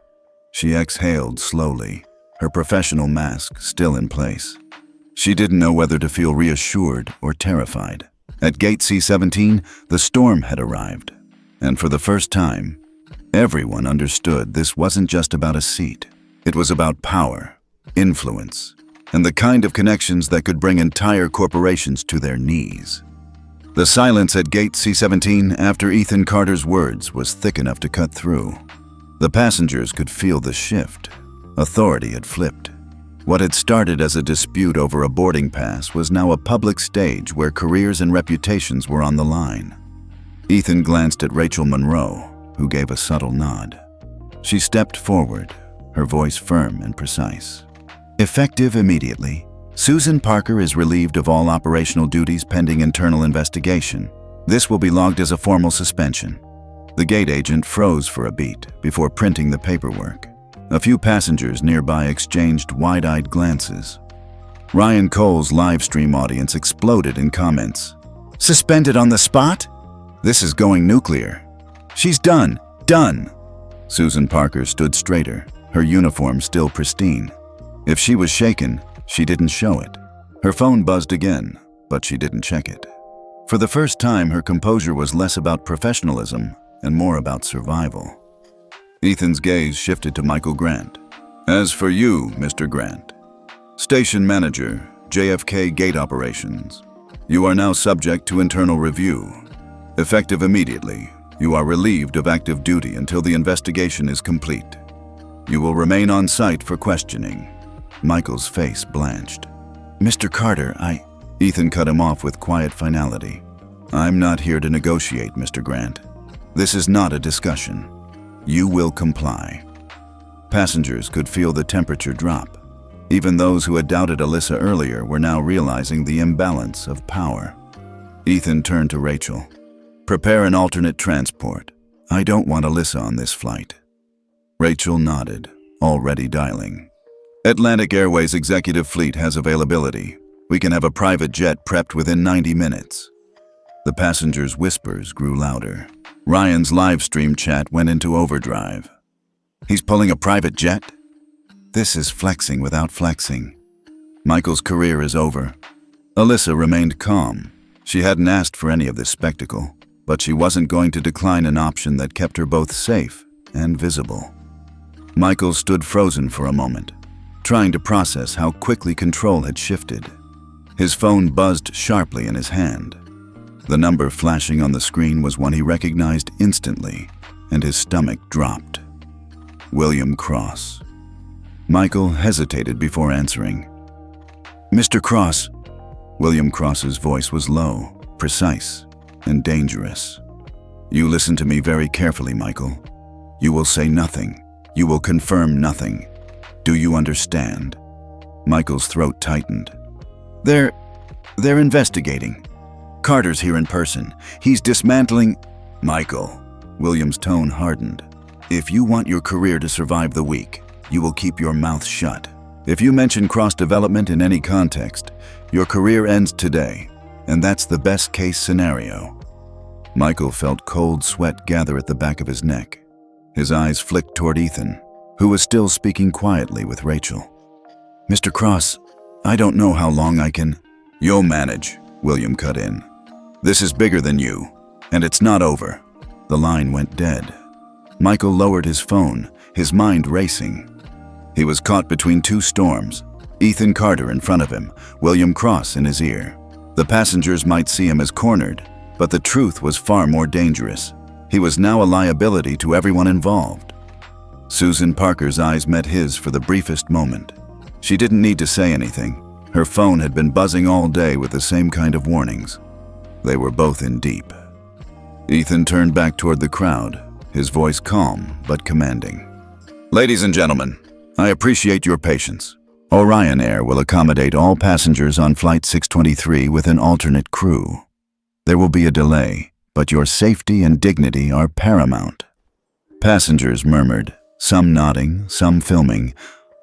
She exhaled slowly, her professional mask still in place. She didn't know whether to feel reassured or terrified. At Gate C17, the storm had arrived, and for the first time, everyone understood this wasn't just about a seat. It was about power, influence, and the kind of connections that could bring entire corporations to their knees. The silence at Gate C17 after Ethan Carter's words was thick enough to cut through. The passengers could feel the shift. Authority had flipped. What had started as a dispute over a boarding pass was now a public stage where careers and reputations were on the line. Ethan glanced at Rachel Monroe, who gave a subtle nod. She stepped forward, her voice firm and precise. Effective immediately. Susan Parker is relieved of all operational duties pending internal investigation. This will be logged as a formal suspension. The gate agent froze for a beat before printing the paperwork. A few passengers nearby exchanged wide-eyed glances. Ryan Cole's live stream audience exploded in comments. Suspended on the spot? This is going nuclear. She's done. Done. Susan Parker stood straighter, her uniform still pristine. If she was shaken, she didn't show it. Her phone buzzed again, but she didn't check it. For the first time, her composure was less about professionalism and more about survival. Ethan's gaze shifted to Michael Grant. As for you, Mr. Grant, Station Manager, JFK Gate Operations, you are now subject to internal review. Effective immediately, you are relieved of active duty until the investigation is complete. You will remain on site for questioning. Michael's face blanched. Mr. Carter, Ethan cut him off with quiet finality. I'm not here to negotiate, Mr. Grant. This is not a discussion. You will comply. Passengers could feel the temperature drop. Even those who had doubted Alyssa earlier were now realizing the imbalance of power. Ethan turned to Rachel. Prepare an alternate transport. I don't want Alyssa on this flight. Rachel nodded, already dialing. Atlantic Airways executive fleet has availability. We can have a private jet prepped within 90 minutes. The passengers' whispers grew louder. Ryan's live stream chat went into overdrive. He's pulling a private jet? This is flexing without flexing. Michael's career is over. Alyssa remained calm. She hadn't asked for any of this spectacle, but she wasn't going to decline an option that kept her both safe and visible. Michael stood frozen for a moment, trying to process how quickly control had shifted. His phone buzzed sharply in his hand. The number flashing on the screen was one he recognized instantly, and his stomach dropped. William Cross. Michael hesitated before answering. Mr. Cross. William Cross's voice was low, precise, and dangerous. You listen to me very carefully, Michael. You will say nothing. You will confirm nothing. Do you understand? Michael's throat tightened. They're investigating. Carter's here in person. He's dismantling... Michael. William's tone hardened. If you want your career to survive the week, you will keep your mouth shut. If you mention cross-development in any context, your career ends today, and that's the best-case scenario. Michael felt cold sweat gather at the back of his neck. His eyes flicked toward Ethan, who was still speaking quietly with Rachel. Mr. Cross, I don't know how long I can... You'll manage, William cut in. This is bigger than you, and it's not over. The line went dead. Michael lowered his phone, his mind racing. He was caught between two storms, Ethan Carter in front of him, William Cross in his ear. The passengers might see him as cornered, but the truth was far more dangerous. He was now a liability to everyone involved. Susan Parker's eyes met his for the briefest moment. She didn't need to say anything. Her phone had been buzzing all day with the same kind of warnings. They were both in deep. Ethan turned back toward the crowd, his voice calm but commanding. Ladies and gentlemen, I appreciate your patience. Orion Air will accommodate all passengers on Flight 623 with an alternate crew. There will be a delay, but your safety and dignity are paramount. Passengers murmured, some nodding, some filming,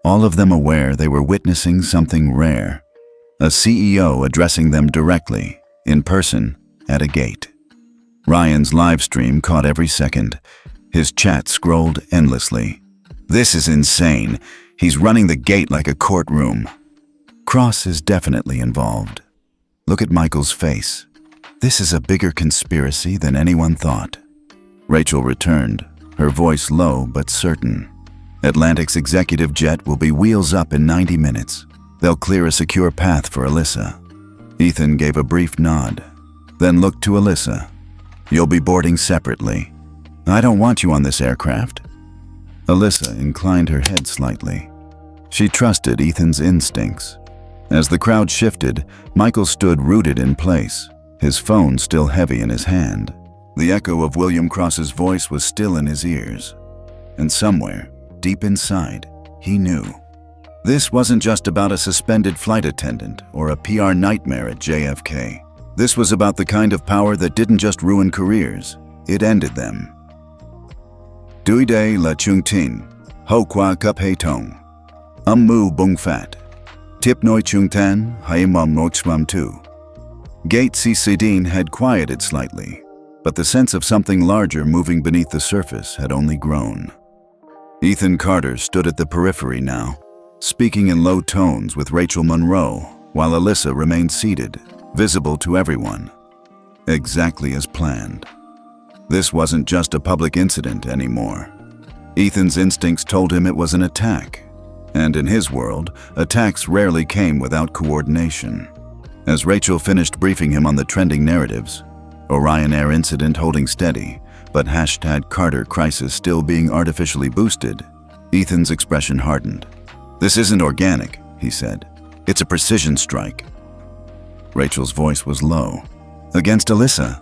all of them aware they were witnessing something rare. A CEO addressing them directly, in person, at a gate. Ryan's live stream caught every second. His chat scrolled endlessly. This is insane. He's running the gate like a courtroom. Cross is definitely involved. Look at Michael's face. This is a bigger conspiracy than anyone thought. Rachel returned, her voice low but certain. Atlantic's executive jet will be wheels up in 90 minutes. They'll clear a secure path for Alyssa. Ethan gave a brief nod, then looked to Alyssa. You'll be boarding separately. I don't want you on this aircraft. Alyssa inclined her head slightly. She trusted Ethan's instincts. As the crowd shifted, Michael stood rooted in place, his phone still heavy in his hand. The echo of William Cross's voice was still in his ears. And somewhere, deep inside, he knew. This wasn't just about a suspended flight attendant or a PR nightmare at JFK. This was about the kind of power that didn't just ruin careers, it ended them. Dui de la chung tin, ho qua cup hei tong. Mu bung fat. Tip noi chung tan, hai mom no chwam tu. Gate C17 had quieted slightly, but the sense of something larger moving beneath the surface had only grown. Ethan Carter stood at the periphery now, speaking in low tones with Rachel Monroe, while Alyssa remained seated, visible to everyone. Exactly as planned. This wasn't just a public incident anymore. Ethan's instincts told him it was an attack. And in his world, attacks rarely came without coordination. As Rachel finished briefing him on the trending narratives, Orion Air incident holding steady, but #Carter crisis still being artificially boosted, Ethan's expression hardened. "This isn't organic," he said. "It's a precision strike." Rachel's voice was low. "Against Alyssa?"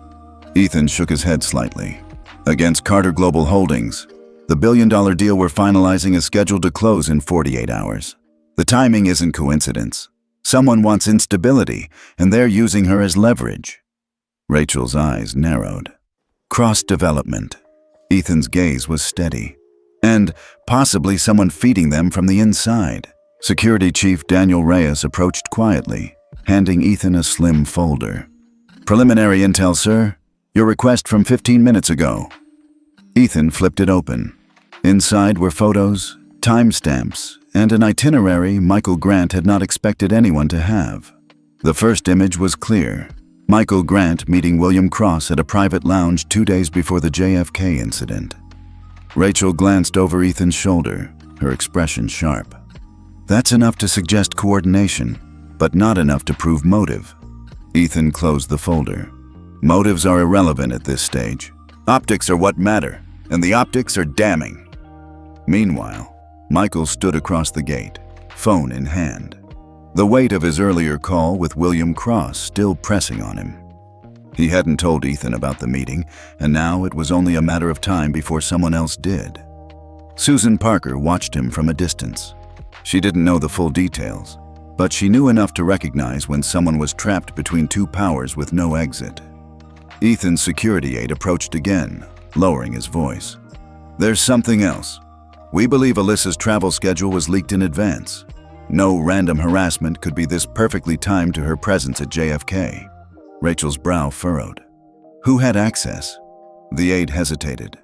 Ethan shook his head slightly. "Against Carter Global Holdings. The billion-dollar deal we're finalizing is scheduled to close in 48 hours. The timing isn't coincidence. Someone wants instability, and they're using her as leverage." Rachel's eyes narrowed. Cross-development. Ethan's gaze was steady. And possibly someone feeding them from the inside. Security Chief Daniel Reyes approached quietly, handing Ethan a slim folder. "Preliminary intel, sir. Your request from 15 minutes ago." Ethan flipped it open. Inside were photos, timestamps, and an itinerary Michael Grant had not expected anyone to have. The first image was clear. Michael Grant meeting William Cross at a private lounge 2 days before the JFK incident. Rachel glanced over Ethan's shoulder, her expression sharp. That's enough to suggest coordination, but not enough to prove motive. Ethan closed the folder. Motives are irrelevant at this stage. Optics are what matter, and the optics are damning. Meanwhile, Michael stood across the gate, phone in hand. The weight of his earlier call with William Cross still pressing on him. He hadn't told Ethan about the meeting, and now it was only a matter of time before someone else did. Susan Parker watched him from a distance. She didn't know the full details, but she knew enough to recognize when someone was trapped between two powers with no exit. Ethan's security aide approached again, lowering his voice. "There's something else. We believe Alyssa's travel schedule was leaked in advance. No random harassment could be this perfectly timed to her presence at JFK. Rachel's brow furrowed. Who had access? The aide hesitated.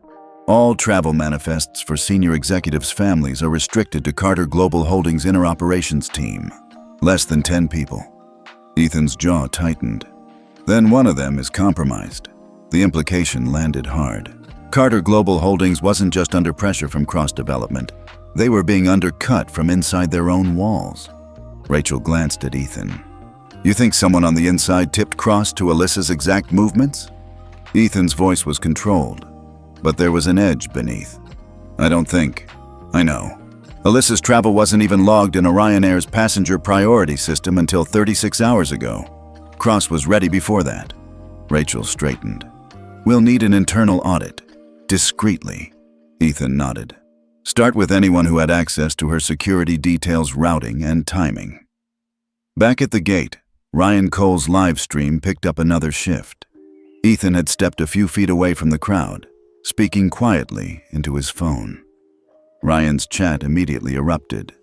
All travel manifests for senior executives' families are restricted to Carter Global Holdings' inner operations team. Less than 10 people. Ethan's jaw tightened. Then one of them is compromised. The implication landed hard. Carter Global Holdings wasn't just under pressure from cross-development. They were being undercut from inside their own walls. Rachel glanced at Ethan. "You think someone on the inside tipped Cross to Alyssa's exact movements?" Ethan's voice was controlled, but there was an edge beneath. "I don't think. I know. Alyssa's travel wasn't even logged in Orion Air's passenger priority system until 36 hours ago. Cross was ready before that." Rachel straightened. "We'll need an internal audit. Discreetly." Ethan nodded. "Start with anyone who had access to her security details, routing, and timing." Back at the gate, Ryan Cole's live stream picked up another shift. Ethan had stepped a few feet away from the crowd, speaking quietly into his phone. Ryan's chat immediately erupted.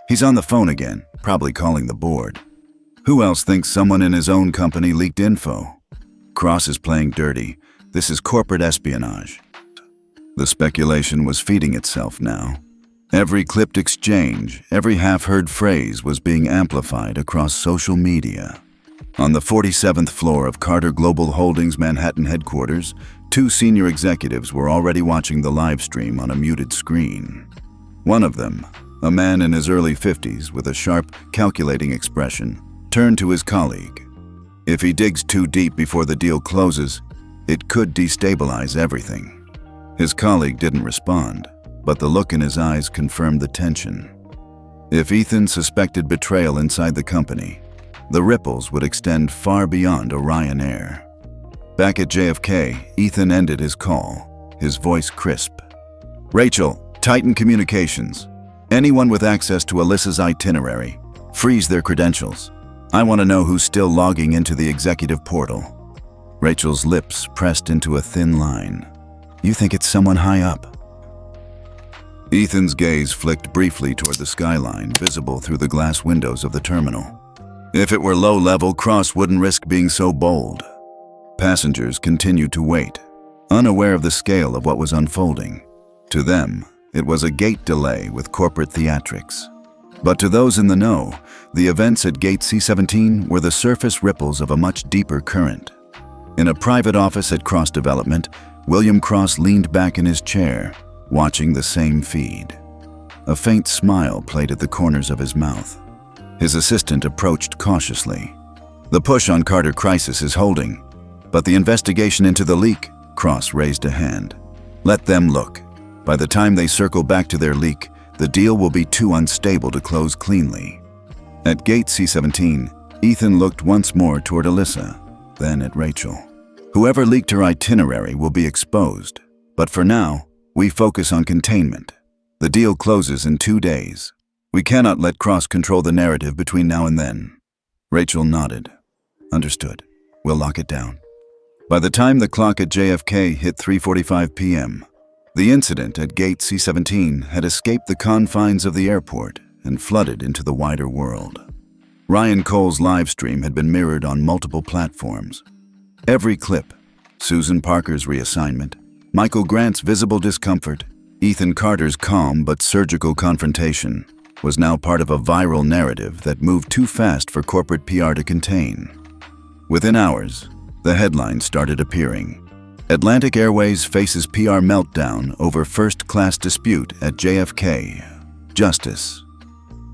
"He's on the phone again, probably calling the board. Who else thinks someone in his own company leaked info? Cross is playing dirty. This is corporate espionage." The speculation was feeding itself now. Every clipped exchange, every half-heard phrase was being amplified across social media. On the 47th floor of Carter Global Holdings' Manhattan headquarters, 2 senior executives were already watching the live stream on a muted screen. One of them, a man in his early 50s with a sharp, calculating expression, turned to his colleague. If he digs too deep before the deal closes, it could destabilize everything. His colleague didn't respond, but the look in his eyes confirmed the tension. If Ethan suspected betrayal inside the company, the ripples would extend far beyond Orion Air. Back at JFK, Ethan ended his call, his voice crisp. "Rachel, Titan Communications. Anyone with access to Alyssa's itinerary, freeze their credentials. I want to know who's still logging into the executive portal. Rachel's lips pressed into a thin line. You think it's someone high up? Ethan's gaze flicked briefly toward the skyline, visible through the glass windows of the terminal. If it were low-level, Cross wouldn't risk being so bold. Passengers continued to wait, unaware of the scale of what was unfolding. To them, it was a gate delay with corporate theatrics. But to those in the know, the events at Gate C17 were the surface ripples of a much deeper current. In a private office at Cross Development, William Cross leaned back in his chair, watching the same feed. A faint smile played at the corners of his mouth. His assistant approached cautiously. The push on Carter Crisis is holding, but the investigation into the leak, Cross raised a hand. Let them look. By the time they circle back to their leak, the deal will be too unstable to close cleanly. At Gate C17, Ethan looked once more toward Alyssa, then at Rachel. Whoever leaked her itinerary will be exposed, but for now, we focus on containment. The deal closes in 2 days. We cannot let Cross control the narrative between now and then. Rachel nodded. Understood. We'll lock it down. By the time the clock at JFK hit 3:45 p.m., the incident at Gate C17 had escaped the confines of the airport and flooded into the wider world. Ryan Cole's live stream had been mirrored on multiple platforms. Every clip, Susan Parker's reassignment, Michael Grant's visible discomfort, Ethan Carter's calm but surgical confrontation, was now part of a viral narrative that moved too fast for corporate PR to contain. Within hours, the headlines started appearing. Atlantic Airways faces PR meltdown over first-class dispute at JFK. Justice.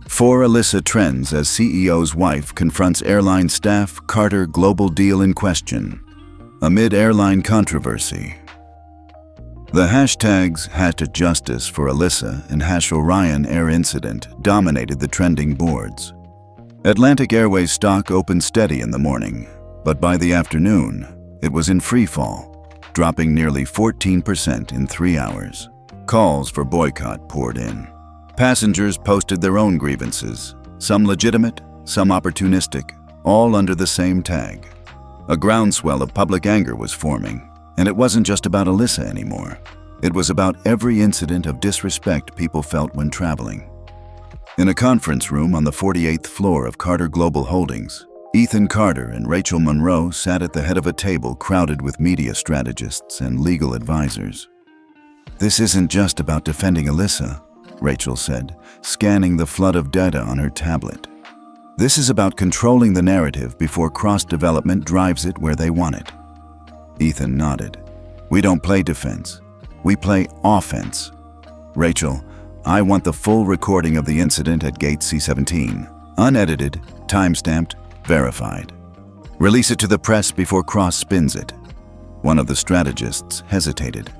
For Alyssa trends as CEO's wife confronts airline staff, Carter global deal in question. Amid airline controversy. The hashtags #Justice for Alyssa and #Orion Air Incident dominated the trending boards. Atlantic Airways stock opened steady in the morning, but by the afternoon, it was in freefall, dropping nearly 14% in 3 hours. Calls for boycott poured in. Passengers posted their own grievances, some legitimate, some opportunistic, all under the same tag. A groundswell of public anger was forming, and it wasn't just about Alyssa anymore. It was about every incident of disrespect people felt when traveling. In a conference room on the 48th floor of Carter Global Holdings, Ethan Carter and Rachel Monroe sat at the head of a table crowded with media strategists and legal advisors. This isn't just about defending Alyssa, Rachel said, scanning the flood of data on her tablet. This is about controlling the narrative before cross-development drives it where they want it. Ethan nodded. We don't play defense. We play offense. Rachel, I want the full recording of the incident at Gate C17, unedited, time-stamped, verified. Release it to the press before Cross spins it. One of the strategists hesitated.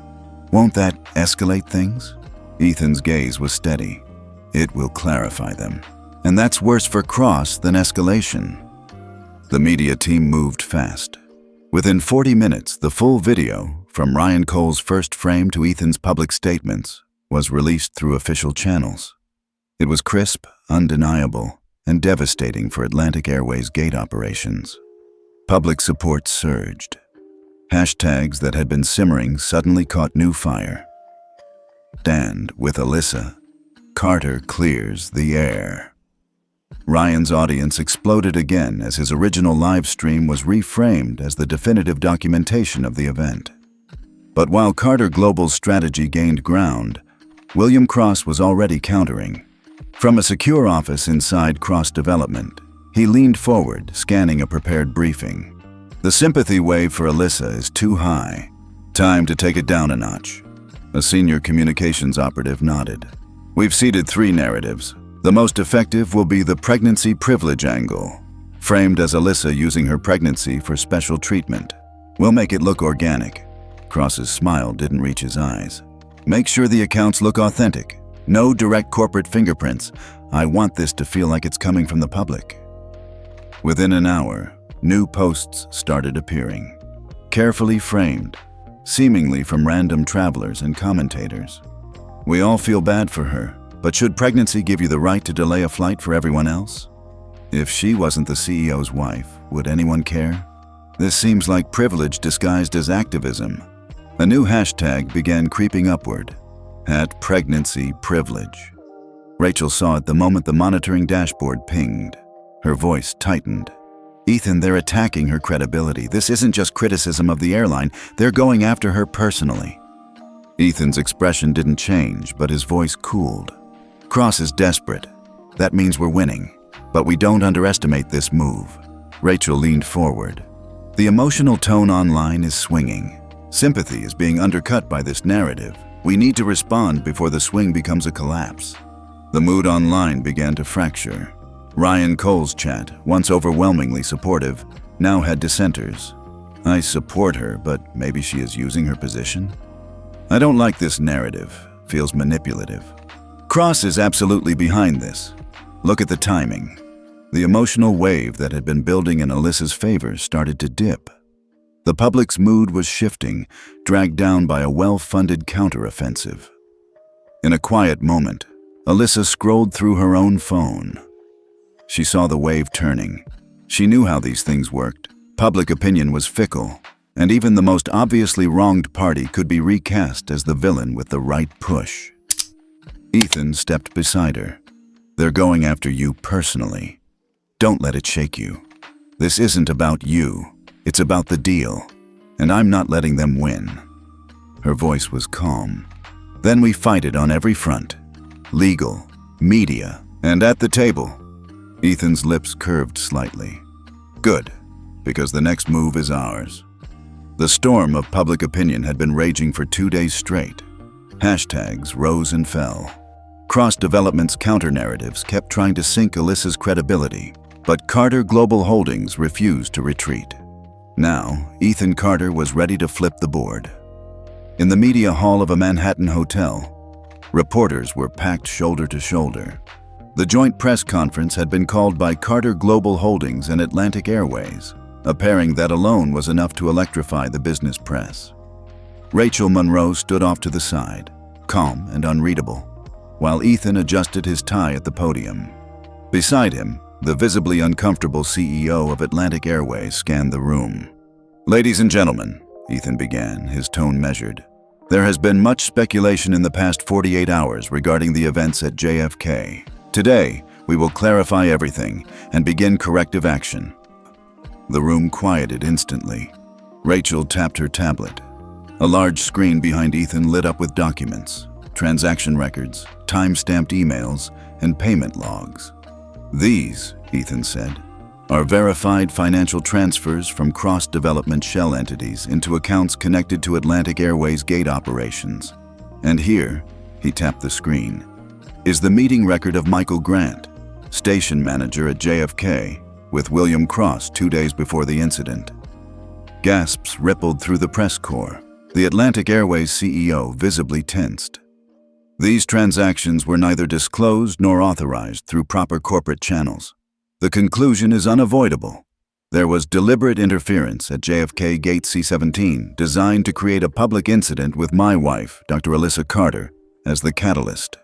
Won't that escalate things? Ethan's gaze was steady. It will clarify them. And that's worse for Cross than escalation. The media team moved fast. Within 40 minutes, the full video, from Ryan Cole's first frame to Ethan's public statements, was released through official channels. It was crisp, undeniable, and devastating for Atlantic Airways gate operations. Public support surged. Hashtags that had been simmering suddenly caught new fire. Stand with Alyssa. Carter clears the air. Ryan's audience exploded again as his original live stream was reframed as the definitive documentation of the event. But while Carter Global's strategy gained ground, William Cross was already countering. From a secure office inside Cross Development, he leaned forward, scanning a prepared briefing. The sympathy wave for Alyssa is too high. Time to take it down a notch. A senior communications operative nodded. We've seeded 3 narratives. The most effective will be the pregnancy privilege angle, framed as Alyssa using her pregnancy for special treatment. We'll make it look organic. Cross's smile didn't reach his eyes. Make sure the accounts look authentic. No direct corporate fingerprints. I want this to feel like it's coming from the public. Within an hour, new posts started appearing, carefully framed, seemingly from random travelers and commentators. We all feel bad for her, But should pregnancy give you the right to delay a flight for everyone else? If she wasn't the CEO's wife, would anyone care? This seems like privilege disguised as activism. A new hashtag began creeping upward. @PregnancyPrivilege. Rachel saw it the moment the monitoring dashboard pinged. Her voice tightened. Ethan, they're attacking her credibility. This isn't just criticism of the airline. They're going after her personally. Ethan's expression didn't change, but his voice cooled. Cross is desperate. That means we're winning. But we don't underestimate this move. Rachel leaned forward. The emotional tone online is swinging. Sympathy is being undercut by this narrative. We need to respond before the swing becomes a collapse. The mood online began to fracture. Ryan Cole's chat, once overwhelmingly supportive, now had dissenters. I support her, but maybe she is using her position? I don't like this narrative. Feels manipulative. Cross is absolutely behind this. Look at the timing. The emotional wave that had been building in Alyssa's favor started to dip. The public's mood was shifting, dragged down by a well-funded counteroffensive. In a quiet moment, Alyssa scrolled through her own phone. She saw the wave turning. She knew how these things worked. Public opinion was fickle, and even the most obviously wronged party could be recast as the villain with the right push. Ethan stepped beside her. They're going after you personally. Don't let it shake you. This isn't about you. It's about the deal. And I'm not letting them win. Her voice was calm. Then we fight it on every front. Legal, media, and at the table. Ethan's lips curved slightly. Good, because the next move is ours. The storm of public opinion had been raging for 2 days straight. Hashtags rose and fell. Cross-Development's counter-narratives kept trying to sink Alyssa's credibility, but Carter Global Holdings refused to retreat. Now, Ethan Carter was ready to flip the board. In the media hall of a Manhattan hotel, reporters were packed shoulder to shoulder. The joint press conference had been called by Carter Global Holdings and Atlantic Airways, a pairing that alone was enough to electrify the business press. Rachel Monroe stood off to the side, calm and unreadable, while Ethan adjusted his tie at the podium. Beside him, the visibly uncomfortable CEO of Atlantic Airways scanned the room. "Ladies and gentlemen," Ethan began, his tone measured, "there has been much speculation in the past 48 hours regarding the events at JFK. Today, we will clarify everything and begin corrective action." The room quieted instantly. Rachel tapped her tablet. A large screen behind Ethan lit up with documents, transaction records, time-stamped emails, and payment logs. "These," Ethan said, "are verified financial transfers from cross-development shell entities into accounts connected to Atlantic Airways gate operations. And here," he tapped the screen, "is the meeting record of Michael Grant, station manager at JFK, with William Cross 2 days before the incident." Gasps rippled through the press corps. The Atlantic Airways CEO visibly tensed. These transactions were neither disclosed nor authorized through proper corporate channels. The conclusion is unavoidable. There was deliberate interference at JFK Gate C17 designed to create a public incident with my wife, Dr. Alyssa Carter, as the catalyst.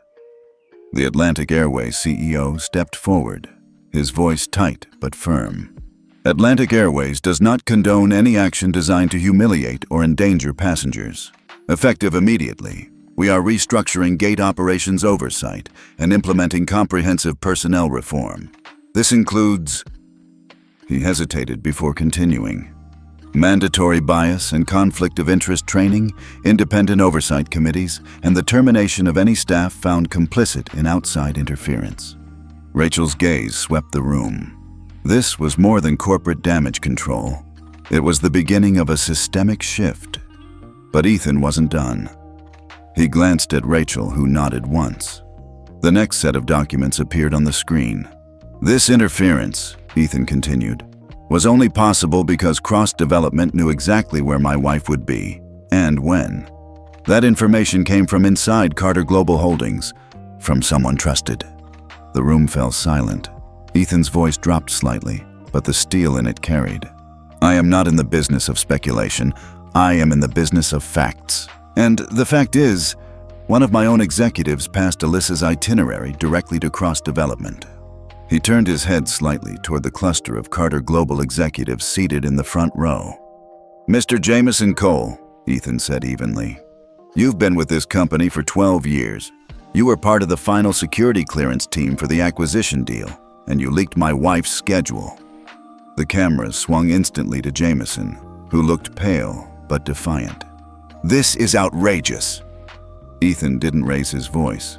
The Atlantic Airways CEO stepped forward, his voice tight but firm. "Atlantic Airways does not condone any action designed to humiliate or endanger passengers. Effective immediately, we are restructuring gate operations oversight and implementing comprehensive personnel reform. This includes..." He hesitated before continuing. "Mandatory bias and conflict of interest training, independent oversight committees, and the termination of any staff found complicit in outside interference." Rachel's gaze swept the room. This was more than corporate damage control. It was the beginning of a systemic shift. But Ethan wasn't done. He glanced at Rachel, who nodded once. The next set of documents appeared on the screen. "This interference," Ethan continued, "was only possible because cross-development knew exactly where my wife would be and when. That information came from inside Carter Global Holdings, from someone trusted." The room fell silent. Ethan's voice dropped slightly, but the steel in it carried. "I am not in the business of speculation. I am in the business of facts. And the fact is, One of my own executives passed Alyssa's itinerary directly to cross-development. He turned his head slightly toward the cluster of Carter Global executives seated in the front row. "Mr. Jameson Cole," Ethan said evenly, "you've been with this company for 12 years. You were part of the final security clearance team for the acquisition deal, and you leaked my wife's schedule." The cameras swung instantly to Jameson, who looked pale but defiant. "This is outrageous." Ethan didn't raise his voice.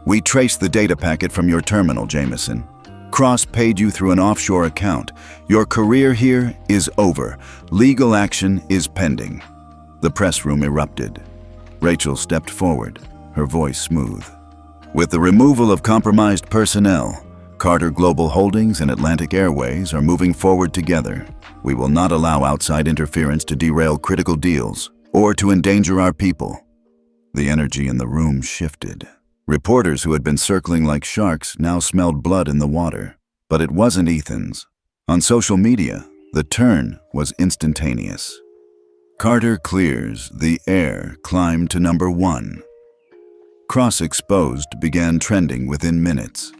"We traced the data packet from your terminal, Jameson. Cross paid you through an offshore account. Your career here is over. Legal action is pending." The press room erupted. Rachel stepped forward, her voice smooth. "With the removal of compromised personnel, Carter Global Holdings and Atlantic Airways are moving forward together. We will not allow outside interference to derail critical deals or to endanger our people." The energy in the room shifted. Reporters who had been circling like sharks now smelled blood in the water. But it wasn't Ethan's. On social media, the turn was instantaneous. "Carter clears, the air climbed to #1. Cross Exposed began trending within minutes.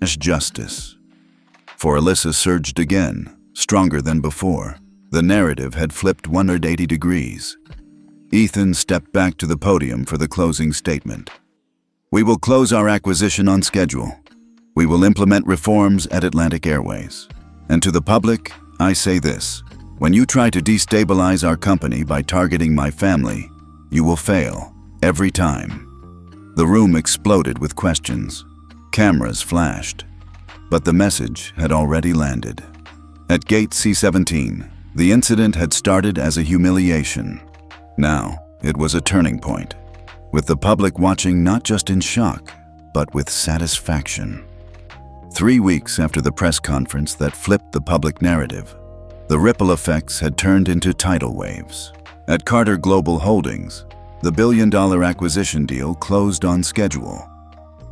Justice. For Alyssa surged again, stronger than before. The narrative had flipped 180 degrees. Ethan stepped back to the podium for the closing statement. "We will close our acquisition on schedule. We will implement reforms at Atlantic Airways. And to the public, I say this: when you try to destabilize our company by targeting my family, you will fail, every time." The room exploded with questions. Cameras flashed. But the message had already landed. At Gate C17, the incident had started as a humiliation. Now, it was a turning point, with the public watching not just in shock, but with satisfaction. 3 weeks after the press conference that flipped the public narrative, the ripple effects had turned into tidal waves. At Carter Global Holdings, the billion-dollar acquisition deal closed on schedule,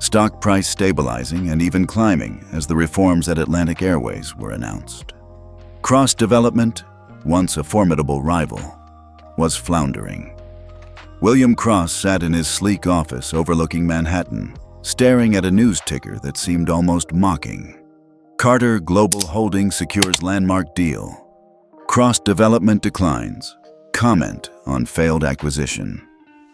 stock price stabilizing and even climbing as the reforms at Atlantic Airways were announced. Cross Development, once a formidable rival, was floundering. William Cross sat in his sleek office overlooking Manhattan, staring at a news ticker that seemed almost mocking. Carter Global Holdings secures landmark deal. Cross Development declines. Comment on failed acquisition.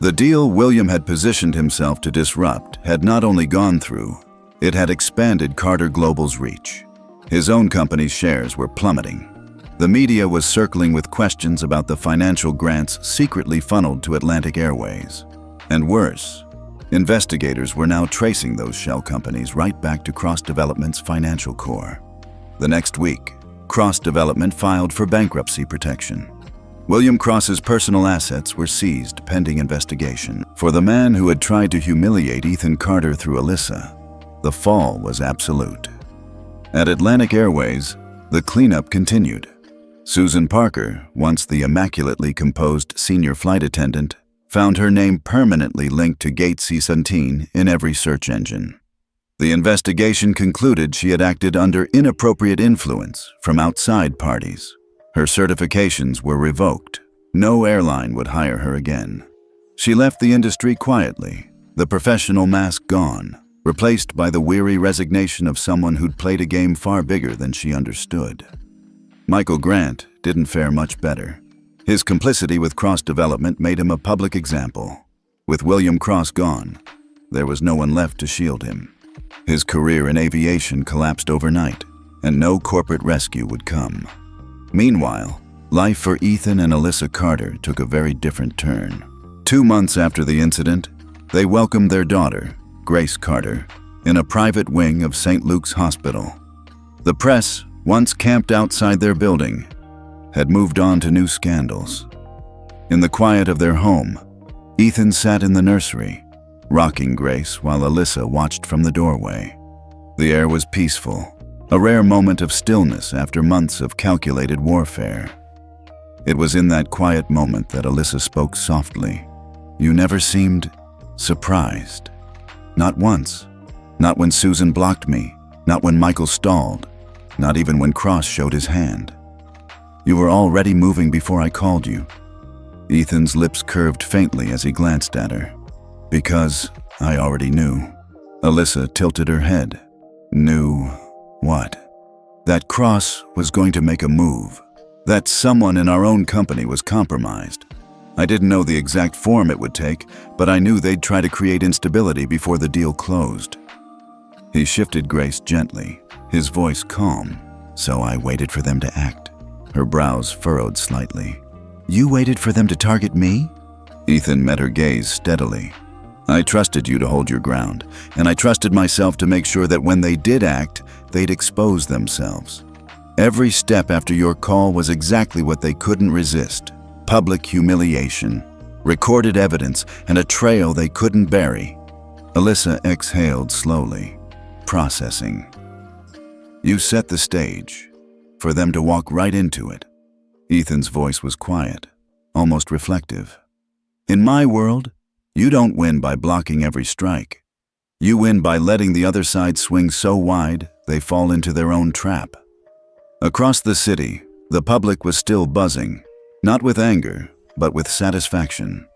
The deal William had positioned himself to disrupt had not only gone through, it had expanded Carter Global's reach. His own company's shares were plummeting. The media was circling with questions about the financial grants secretly funneled to Atlantic Airways. And worse, investigators were now tracing those shell companies right back to Cross Development's financial core. The next week, Cross Development filed for bankruptcy protection. William Cross's personal assets were seized pending investigation. For the man who had tried to humiliate Ethan Carter through Alyssa, the fall was absolute. At Atlantic Airways, the cleanup continued. Susan Parker, once the immaculately composed senior flight attendant, found her name permanently linked to Gate C17 in every search engine. The investigation concluded she had acted under inappropriate influence from outside parties. Her certifications were revoked. No airline would hire her again. She left the industry quietly, the professional mask gone, replaced by the weary resignation of someone who'd played a game far bigger than she understood. Michael Grant didn't fare much better. His complicity with Cross Development made him a public example. With William Cross gone, there was no one left to shield him. His career in aviation collapsed overnight, and no corporate rescue would come. Meanwhile, life for Ethan and Alyssa Carter took a very different turn. 2 months after the incident, they welcomed their daughter, Grace Carter, in a private wing of St. Luke's Hospital. The press, once camped outside their building, had moved on to new scandals. In the quiet of their home, Ethan sat in the nursery, rocking Grace while Alyssa watched from the doorway. The air was peaceful, a rare moment of stillness after months of calculated warfare. It was in that quiet moment that Alyssa spoke softly. "You never seemed surprised. Not once. Not when Susan blocked me, not when Michael stalled, not even when Cross showed his hand. You were already moving before I called you." Ethan's lips curved faintly as he glanced at her. Because I already knew. Alyssa tilted her head. Knew what? That Cross was going to make a move. That someone in our own company was compromised. I didn't know the exact form it would take, but I knew they'd try to create instability before the deal closed. He shifted Grace gently, his voice calm, so I waited for them to act. Her brows furrowed slightly. You waited for them to target me? Ethan met her gaze steadily. I trusted you to hold your ground, and I trusted myself to make sure that when they did act, they'd expose themselves. Every step after your call was exactly what they couldn't resist. Public humiliation, recorded evidence, and a trail they couldn't bury. Alyssa exhaled slowly, processing. You set the stage, for them to walk right into it. Ethan's voice was quiet, almost reflective. In my world, you don't win by blocking every strike. You win by letting the other side swing so wide they fall into their own trap. Across the city, the public was still buzzing, not with anger, but with satisfaction.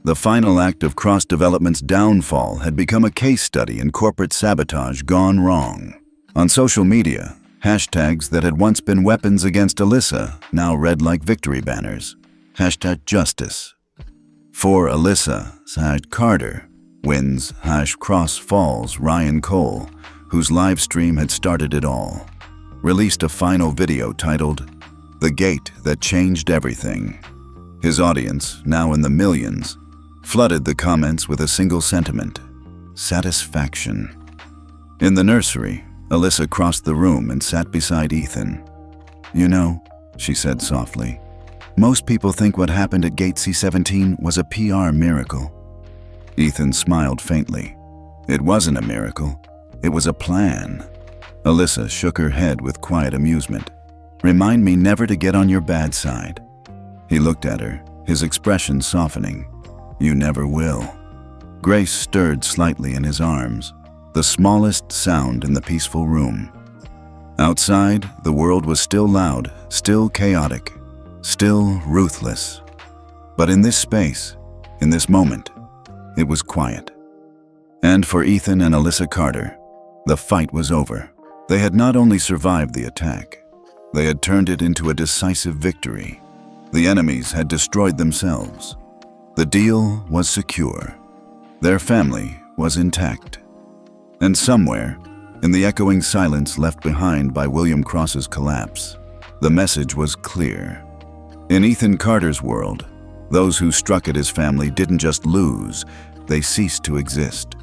The final act of Cross Development's downfall had become a case study in corporate sabotage gone wrong. On social media, hashtags that had once been weapons against Alyssa now read like victory banners. #justice. For Alyssa, #Carter wins #Cross Falls Ryan Cole, whose live stream had started it all, released a final video titled The Gate That Changed Everything. His audience, now in the millions, flooded the comments with a single sentiment: satisfaction. In the nursery, Alyssa crossed the room and sat beside Ethan. You know, she said softly, most people think what happened at Gate C17 was a PR miracle. Ethan smiled faintly. It wasn't a miracle. It was a plan. Alyssa shook her head with quiet amusement. Remind me never to get on your bad side. He looked at her, his expression softening. You never will. Grace stirred slightly in his arms, the smallest sound in the peaceful room. Outside, the world was still loud, still chaotic, still ruthless. But in this space, in this moment, it was quiet. And for Ethan and Alyssa Carter, the fight was over. They had not only survived the attack, they had turned it into a decisive victory. The enemies had destroyed themselves. The deal was secure. Their family was intact. And somewhere, in the echoing silence left behind by William Cross's collapse, the message was clear. In Ethan Carter's world, those who struck at his family didn't just lose, they ceased to exist.